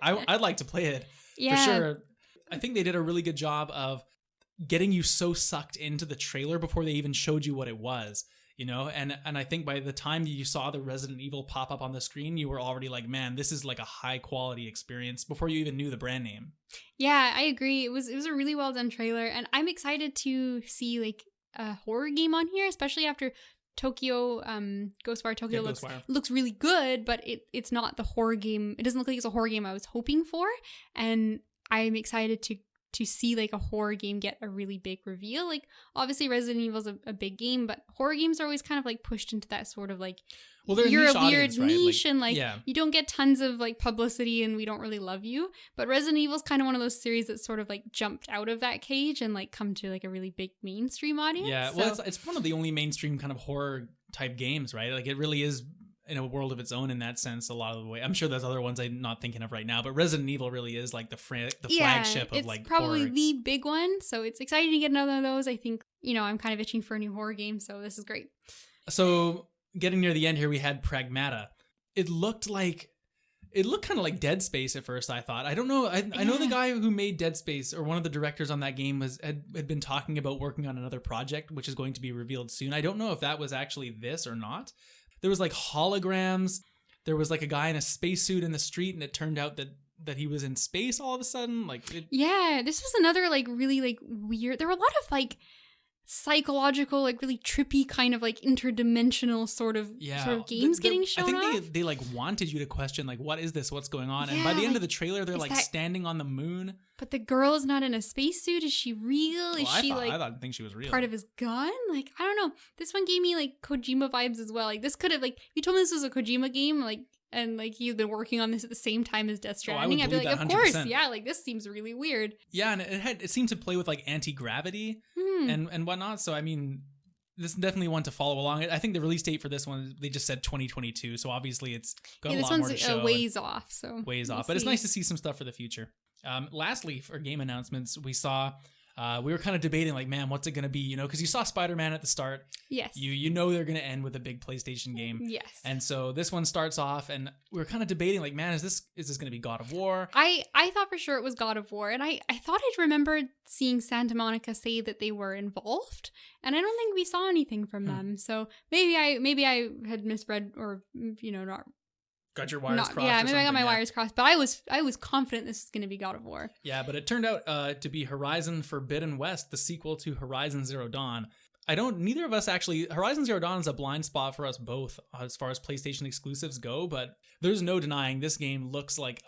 Speaker 1: I'd like to play it for sure. I think they did a really good job of getting you so sucked into the trailer before they even showed you what it was, and I think by the time you saw the Resident Evil pop up on the screen, you were already like, man, this is like a high quality experience before you even knew the brand name.
Speaker 2: Yeah, I agree. It was a really well done trailer, and I'm excited to see, like, a horror game on here, especially after Ghostwire Tokyo looks really good, but it's not the horror game. It doesn't look like it's a horror game I was hoping for, and I'm excited to see, like, a horror game get a really big reveal. Like, obviously Resident Evil is a big game, but horror games are always kind of, like, pushed into that sort of, like, you're a weird niche, right? And you don't get tons of, like, publicity and we don't really love you. But Resident Evil is kind of one of those series that sort of, like, jumped out of that cage and, like, come to, like, a really big mainstream audience.
Speaker 1: Yeah, well, it's one of the only mainstream kind of horror type games, right? Like, it really is in a world of its own in that sense a lot of the way. I'm sure there's other ones I'm not thinking of right now, but Resident Evil really is like the flagship of, like,
Speaker 2: it's probably
Speaker 1: horror.
Speaker 2: The big one, so it's exciting to get another of those. I think, I'm kind of itching for a new horror game, so this is great.
Speaker 1: So getting near the end here, we had Pragmata. it looked kind of like Dead Space at first, I thought. I don't know. I know the guy who made Dead Space, or one of the directors on that game, had been talking about working on another project, which is going to be revealed soon. I don't know if that was actually this or not. There was like holograms. There was like a guy in a spacesuit in the street, and it turned out that he was in space all of a sudden.
Speaker 2: Yeah, this was another like really like weird. There were a lot of like psychological, like really trippy kind of like interdimensional sort of games getting shown off.
Speaker 1: I think they like wanted you to question like, what is this? What's going on? And by the end of the trailer, they're like standing on the moon.
Speaker 2: But the girl is not in a spacesuit. Is she real? Is she
Speaker 1: I didn't think she was real.
Speaker 2: Part of his gun? Like, I don't know. This one gave me like Kojima vibes as well. Like, this could have, like, you told me this was a Kojima game, like, and like he had been working on this at the same time as Death Stranding, I'd be like, of course, yeah, like this seems really weird.
Speaker 1: Yeah, and it seemed to play with like anti-gravity and whatnot. So I mean, this is definitely one to follow along. I think the release date for this one, they just said 2022, so obviously it's got a lot more to show.
Speaker 2: This one's ways off,
Speaker 1: but it's nice to see some stuff for the future. Lastly, for game announcements, we saw. We were kind of debating, like, man, what's it going to be? You know, because you saw Spider-Man at the start.
Speaker 2: Yes.
Speaker 1: You know they're going to end with a big PlayStation game.
Speaker 2: Yes.
Speaker 1: And so this one starts off, and we were kind of debating, like, man, is this going to be God of War?
Speaker 2: I thought for sure it was God of War, and I thought I'd remembered seeing Santa Monica say that they were involved, and I don't think we saw anything from them. So maybe I had misread, or not.
Speaker 1: Got your wires crossed.
Speaker 2: Yeah, maybe I got my wires crossed, but I was confident this was going to be God of War.
Speaker 1: Yeah, but it turned out to be Horizon Forbidden West, the sequel to Horizon Zero Dawn. Neither of us actually, Horizon Zero Dawn is a blind spot for us both as far as PlayStation exclusives go, but there's no denying this game looks like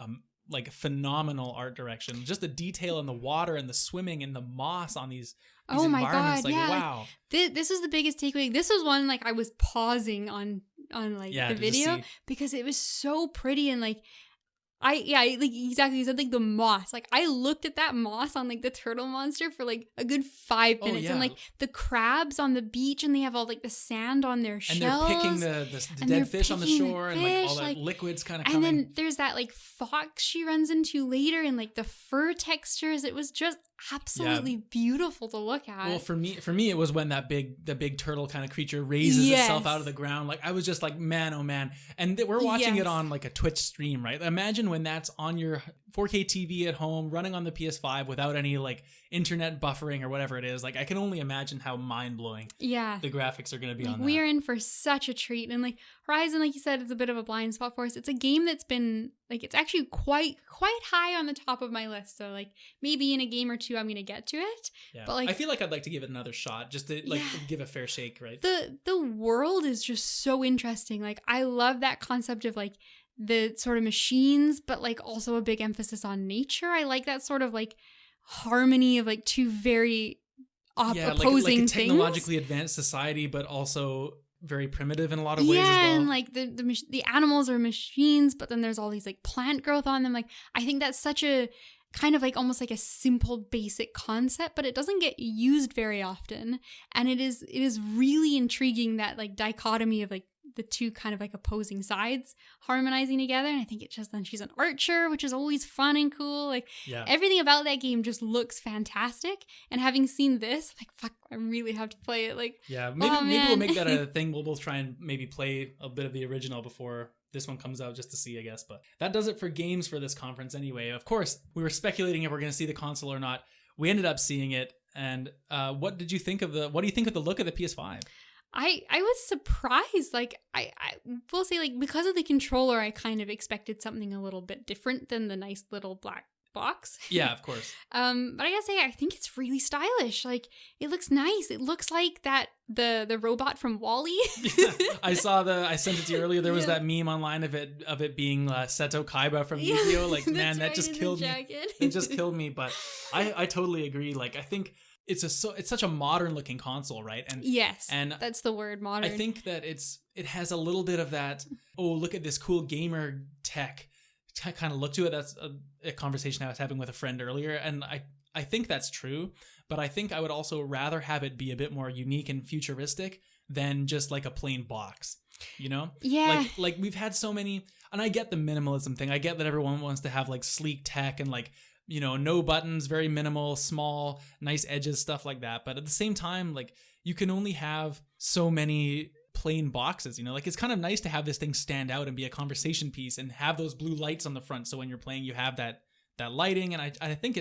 Speaker 1: phenomenal art direction. Just the detail in the water and the swimming and the moss on these
Speaker 2: oh my
Speaker 1: environments.
Speaker 2: God, yeah.
Speaker 1: Wow.
Speaker 2: This is the biggest takeaway. This was one like I was pausing on the video because it was so pretty and like exactly, you said like the moss. Like I looked at that moss on like the turtle monster for like a good 5 minutes, and like the crabs on the beach, and they have all like the sand on their shells,
Speaker 1: and they're picking the dead fish on the shore, and like all that liquids kind of coming.
Speaker 2: And then there's that like fox she runs into later, and like the fur textures. It was just absolutely beautiful to look at.
Speaker 1: Well, for me, it was when the big turtle kind of creature raises itself out of the ground. Like I was just like, man, oh man. And we're watching it on like a Twitch stream, right? Imagine when that's on your 4K TV at home, running on the PS5 without any like internet buffering or whatever it is. Like I can only imagine how mind blowing the graphics are going to be on that.
Speaker 2: We're in for such a treat, and like Horizon, like you said, is a bit of a blind spot for us. It's a game that's been like, it's actually quite high on the top of my list. So like maybe in a game or two I'm going to get to it. Yeah. But like
Speaker 1: I feel like I'd like to give it another shot, just to like give a fair shake, right?
Speaker 2: The world is just so interesting. Like I love that concept of like the sort of machines, but like also a big emphasis on nature. I like that sort of like harmony of like two very opposing
Speaker 1: like a
Speaker 2: things.
Speaker 1: Technologically advanced society, but also very primitive in a lot of ways as well.
Speaker 2: And like the animals are machines, but then there's all these like plant growth on them. Like I think that's such a kind of like almost like a simple basic concept, but it doesn't get used very often. And it is really intriguing, that like dichotomy of like the two kind of like opposing sides harmonizing together. And I think it's just, then she's an archer, which is always fun and cool. Like everything about that game just looks fantastic. And having seen this, I'm like, fuck, I really have to play it. Like,
Speaker 1: maybe we'll make that a thing. We'll both try and maybe play a bit of the original before this one comes out, just to see, I guess. But that does it for games for this conference anyway. Of course, we were speculating if we're going to see the console or not. We ended up seeing it. And what do you think of the look of the PS5?
Speaker 2: I was surprised. Like I will say, like, because of the controller, I kind of expected something a little bit different than the nice little black box.
Speaker 1: Yeah, of course.
Speaker 2: But I gotta say, I think it's really stylish. Like it looks nice. It looks like that the robot from WALL-E.
Speaker 1: I sent it to you earlier. There was that meme online of it being Seto Kaiba from Yu-Gi-Oh. Like, man, that just killed me. It just killed me. But I totally agree. Like I think it's such a modern looking console, right? And
Speaker 2: yes, and that's the word, modern.
Speaker 1: I think that it has a little bit of that, oh, look at this cool gamer tech kind of look to it. That's a conversation I was having with a friend earlier, and I think that's true, but I think I would also rather have it be a bit more unique and futuristic than just like a plain box, you know?
Speaker 2: Yeah.
Speaker 1: Like we've had so many, and I get the minimalism thing. I get that everyone wants to have like sleek tech and like, you know, no buttons, very minimal, small, nice edges, stuff like that. But at the same time, like you can only have so many plain boxes, you know, like it's kind of nice to have this thing stand out and be a conversation piece and have those blue lights on the front, so when you're playing you have that lighting. And I think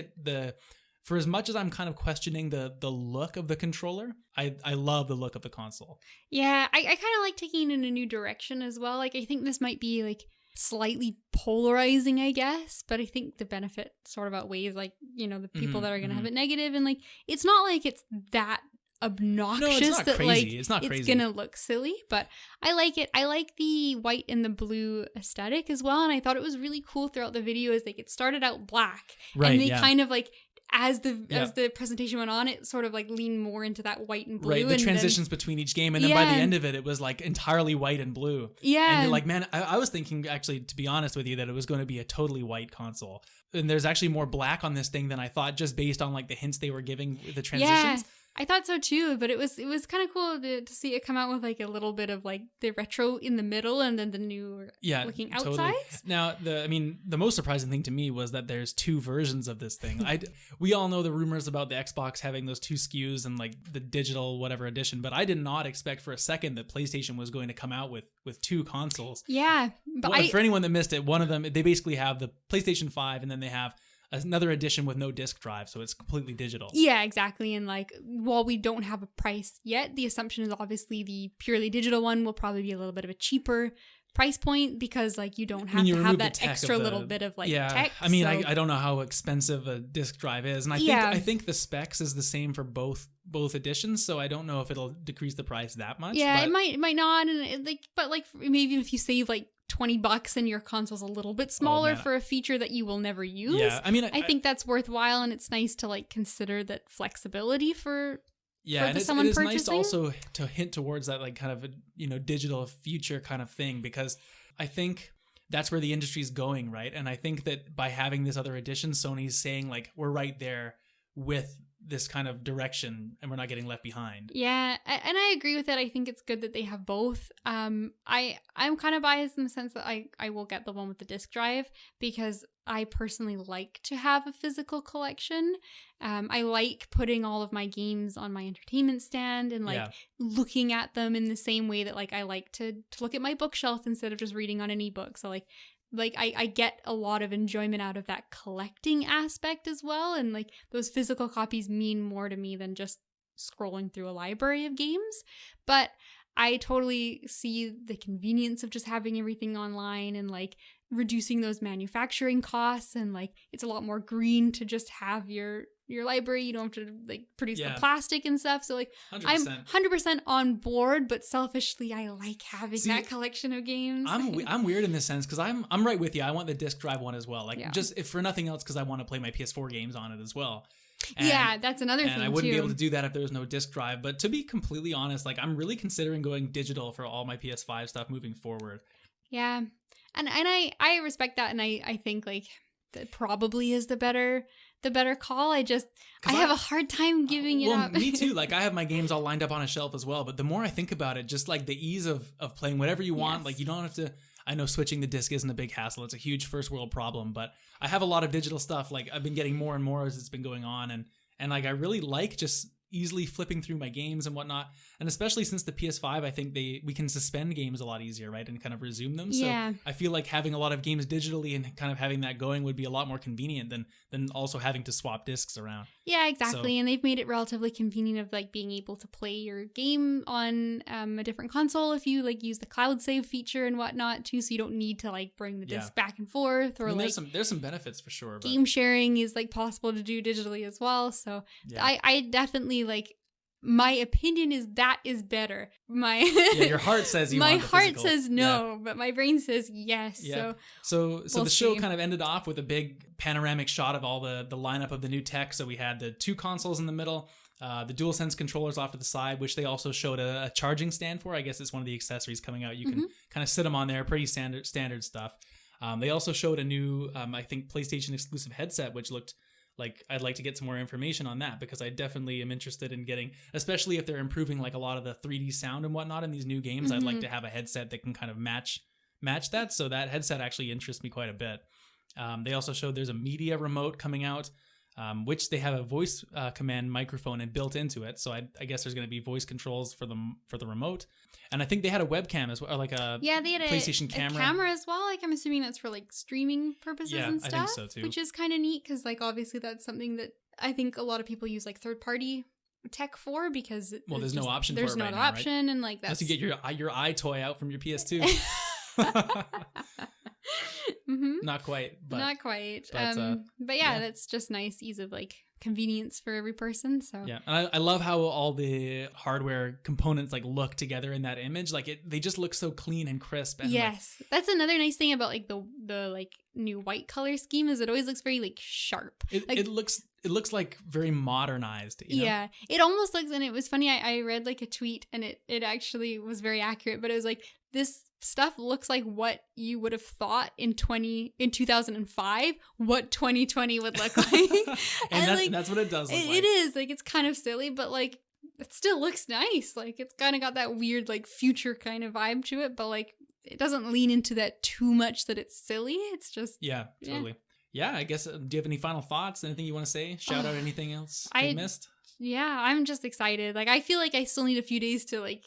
Speaker 1: for as much as I'm kind of questioning the look of the controller, I love the look of the console.
Speaker 2: Yeah, I kind of like taking it in a new direction as well. Like, I think this might be like slightly polarizing, I guess, but I think the benefit sort of outweighs, like, you know, the people that are going to have it negative. And like, it's not like it's that obnoxious.
Speaker 1: No, it's not
Speaker 2: that
Speaker 1: crazy.
Speaker 2: Like
Speaker 1: it's not crazy.
Speaker 2: It's gonna look silly, but I like it. I like the white and the blue aesthetic as well, and I thought it was really cool throughout the video. Is like it started out black,
Speaker 1: right,
Speaker 2: and they kind of like as the presentation went on, it sort of like leaned more into that white and blue.
Speaker 1: Right, the transitions between each game, and then by the end of it, it was like entirely white and blue.
Speaker 2: Yeah,
Speaker 1: and you're like, man, I was thinking, actually, to be honest with you, that it was going to be a totally white console. And there's actually more black on this thing than I thought, just based on like the hints they were giving with the transitions.
Speaker 2: Yeah. I thought so too, but it was kind of cool to see it come out with like a little bit of like the retro in the middle and then the new looking outsides.
Speaker 1: Totally. Now, the most surprising thing to me was that there's two versions of this thing. We all know the rumors about the Xbox having those two SKUs and like the digital whatever edition, but I did not expect for a second that PlayStation was going to come out with two consoles.
Speaker 2: Yeah, but
Speaker 1: for anyone that missed it, one of them, they basically have the PlayStation 5 and then they have another edition with no disc drive, so it's completely digital.
Speaker 2: Yeah, exactly. And like, while we don't have a price yet, the assumption is obviously the purely digital one will probably be a little bit of a cheaper price point, because like you don't have to have that extra little bit of like tech.
Speaker 1: I mean, so. I don't know how expensive a disc drive is, and I think the specs is the same for both editions, so I don't know if it'll decrease the price that much.
Speaker 2: Yeah, but it might not, and but maybe if you save like $20 and your console's a little bit smaller for a feature that you will never use.
Speaker 1: Yeah, I mean,
Speaker 2: I think that's worthwhile, and it's nice to like consider that flexibility for
Speaker 1: and
Speaker 2: someone
Speaker 1: it is
Speaker 2: purchasing.
Speaker 1: Nice also to hint towards that like kind of a digital future kind of thing, because I think that's where the industry's going, right? And I think that by having this other edition, Sony's saying like we're right there with this kind of direction and we're not getting left behind.
Speaker 2: Yeah, and I agree with it. I think it's good that they have both. I'm kind of biased in the sense that I will get the one with the disc drive, because I personally like to have a physical collection. I like putting all of my games on my entertainment stand and like looking at them in the same way that like I like to look at my bookshelf instead of just reading on an ebook. So like I get a lot of enjoyment out of that collecting aspect as well. And like those physical copies mean more to me than just scrolling through a library of games. But I totally see the convenience of just having everything online and like reducing those manufacturing costs. And like it's a lot more green to just have your library. You don't have to like produce the plastic and stuff. So like 100%. I'm 100% on board, but selfishly I like having that collection of games.
Speaker 1: I'm weird in this sense, because I'm right with you. I want the disc drive one as well. Like just if for nothing else, because I want to play my PS4 games on it as well. And,
Speaker 2: that's another thing too.
Speaker 1: And I wouldn't be able to do that if there was no disc drive. But to be completely honest, like I'm really considering going digital for all my PS5 stuff moving forward.
Speaker 2: Yeah. And I respect that, and I think like that probably is the better call. I have a hard time giving it up.
Speaker 1: Me too. Like I have my games all lined up on a shelf as well. But the more I think about it, just like the ease of playing whatever you want, like you don't have to. I know switching the disc isn't a big hassle. It's a huge first world problem, but I have a lot of digital stuff. Like I've been getting more and more as it's been going on, and like I really like just easily flipping through my games and whatnot. And especially since the PS5, I think we can suspend games a lot easier, right? And kind of resume them. So I feel like having a lot of games digitally and kind of having that going would be a lot more convenient than also having to swap discs around.
Speaker 2: Yeah, exactly. So, and they've made it relatively convenient of like being able to play your game on a different console if you like use the cloud save feature and whatnot too. So you don't need to like bring the disc back and forth, or like
Speaker 1: there's some benefits for sure. But
Speaker 2: game sharing is like possible to do digitally as well. So I definitely like, my opinion is that is better.
Speaker 1: Your heart says you want the physical.
Speaker 2: My heart says no, but my brain says yes.
Speaker 1: Yeah. So the show kind of ended off with a big panoramic shot of all the lineup of the new tech. So we had the two consoles in the middle, the DualSense controllers off to the side, which they also showed a charging stand for. I guess it's one of the accessories coming out. You can kind of sit them on there, pretty standard stuff. They also showed a new, I think, PlayStation exclusive headset, which looked like I'd like to get some more information on that, because I definitely am interested in getting, especially if they're improving like a lot of the 3D sound and whatnot in these new games. I'd like to have a headset that can kind of match that. So that headset actually interests me quite a bit. They also showed there's a media remote coming out. which they have a voice command microphone and built into it. So I guess there's going to be voice controls for the remote. And I think they had a webcam as well, or like a
Speaker 2: they had
Speaker 1: PlayStation camera.
Speaker 2: A camera as well. Like I'm assuming that's for like streaming purposes and stuff.
Speaker 1: I think so too.
Speaker 2: Which is kind of neat because like obviously that's something that I think a lot of people use like third party tech for because
Speaker 1: there's no option.
Speaker 2: There's no option, and like that's
Speaker 1: unless you get your eye toy out from your PS2. Not quite.
Speaker 2: But yeah, that's just nice ease of like convenience for every person. So
Speaker 1: yeah, and I love how all the hardware components like look together in that image. Like they just look so clean and crisp. And
Speaker 2: yes, that's another nice thing about like the like new white color scheme is it always looks very like sharp.
Speaker 1: It looks like very modernized. You know?
Speaker 2: Yeah, it almost looks. And it was funny. I read like a tweet and it actually was very accurate. But it was like this stuff looks like what you would have thought in 2005 what 2020 would look like.
Speaker 1: and that's what it does look like.
Speaker 2: It is like it's kind of silly, but like it still looks nice. Like it's kind of got that weird like future kind of vibe to it, but like it doesn't lean into that too much that it's silly. It's just
Speaker 1: totally. Yeah, I guess, do you have any final thoughts? Anything you want to say? Shout out anything else I missed?
Speaker 2: Yeah, I'm just excited. Like, I feel like I still need a few days to, like,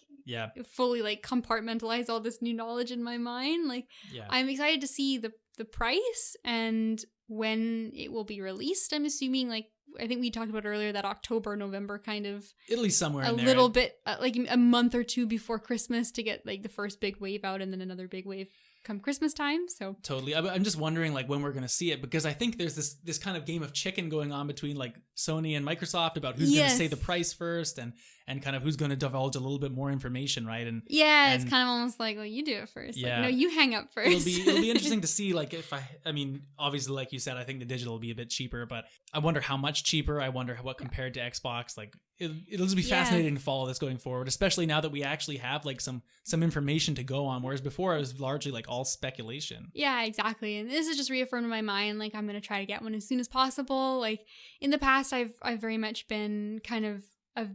Speaker 2: fully, like, compartmentalize all this new knowledge in my mind. Like, I'm excited to see the price and when it will be released. I'm assuming, like, I think we talked about earlier that October, November kind of.
Speaker 1: At least somewhere in there.
Speaker 2: A little bit, like, a month or two before Christmas to get, like, the first big wave out and then another big wave come Christmas time. So
Speaker 1: totally. I'm just wondering like when we're going to see it, because I think there's this kind of game of chicken going on between like Sony and Microsoft about who's going to say the price first and kind of who's going to divulge a little bit more information, right? And
Speaker 2: it's kind of almost like, well, you do it first. Yeah. Like, no, you hang up first.
Speaker 1: It'll be interesting to see like if I mean, obviously like you said, I think the digital will be a bit cheaper, but I wonder how much cheaper. I wonder what compared to Xbox, like it'll just be fascinating to follow this going forward, especially now that we actually have like some information to go on, whereas before it was largely like all speculation.
Speaker 2: Yeah, exactly. And this is just reaffirmed in my mind, like I'm going to try to get one as soon as possible. Like in the past, I've very much been kind of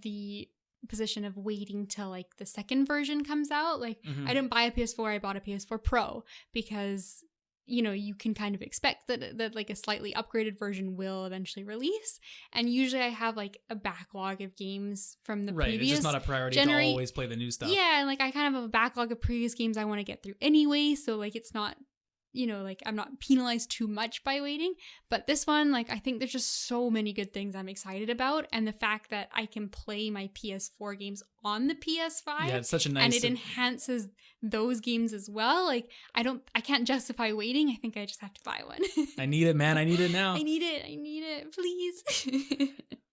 Speaker 2: the position of waiting till like the second version comes out. Like I didn't buy a PS4, I bought a PS4 Pro because you can kind of expect that like a slightly upgraded version will eventually release. And usually I have like a backlog of games from the previous.
Speaker 1: It's just not a priority to always play the new stuff.
Speaker 2: Yeah, and like I kind of have a backlog of previous games I want to get through anyway. So like it's not, like I'm not penalized too much by waiting. But this one, like I think there's just so many good things I'm excited about. And the fact that I can play my PS4 games on the PS5.
Speaker 1: Yeah, it's such a nice.
Speaker 2: And it enhances those games as well. Like I can't justify waiting. I think I just have to buy one.
Speaker 1: I need it, man. I need it now.
Speaker 2: I need it. Please.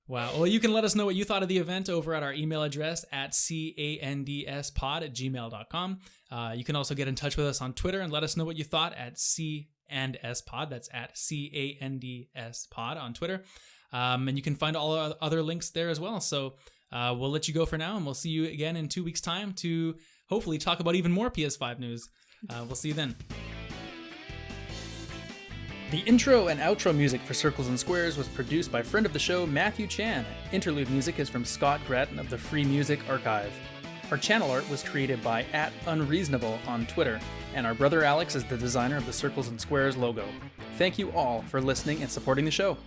Speaker 1: Wow. Well, you can let us know what you thought of the event over at our email address at candspod@gmail.com. You can also get in touch with us on Twitter and let us know what you thought at candspod. That's at candspod on Twitter. And you can find all our other links there as well. So we'll let you go for now, and we'll see you again in 2 weeks' time to hopefully talk about even more PS5 news. We'll see you then. The intro and outro music for Circles and Squares was produced by friend of the show Matthew Chan. Interlude music is from Scott Gratton of the Free Music Archive. Our channel art was created by @unreasonable on Twitter, and our brother Alex is the designer of the Circles and Squares logo. Thank you all for listening and supporting the show.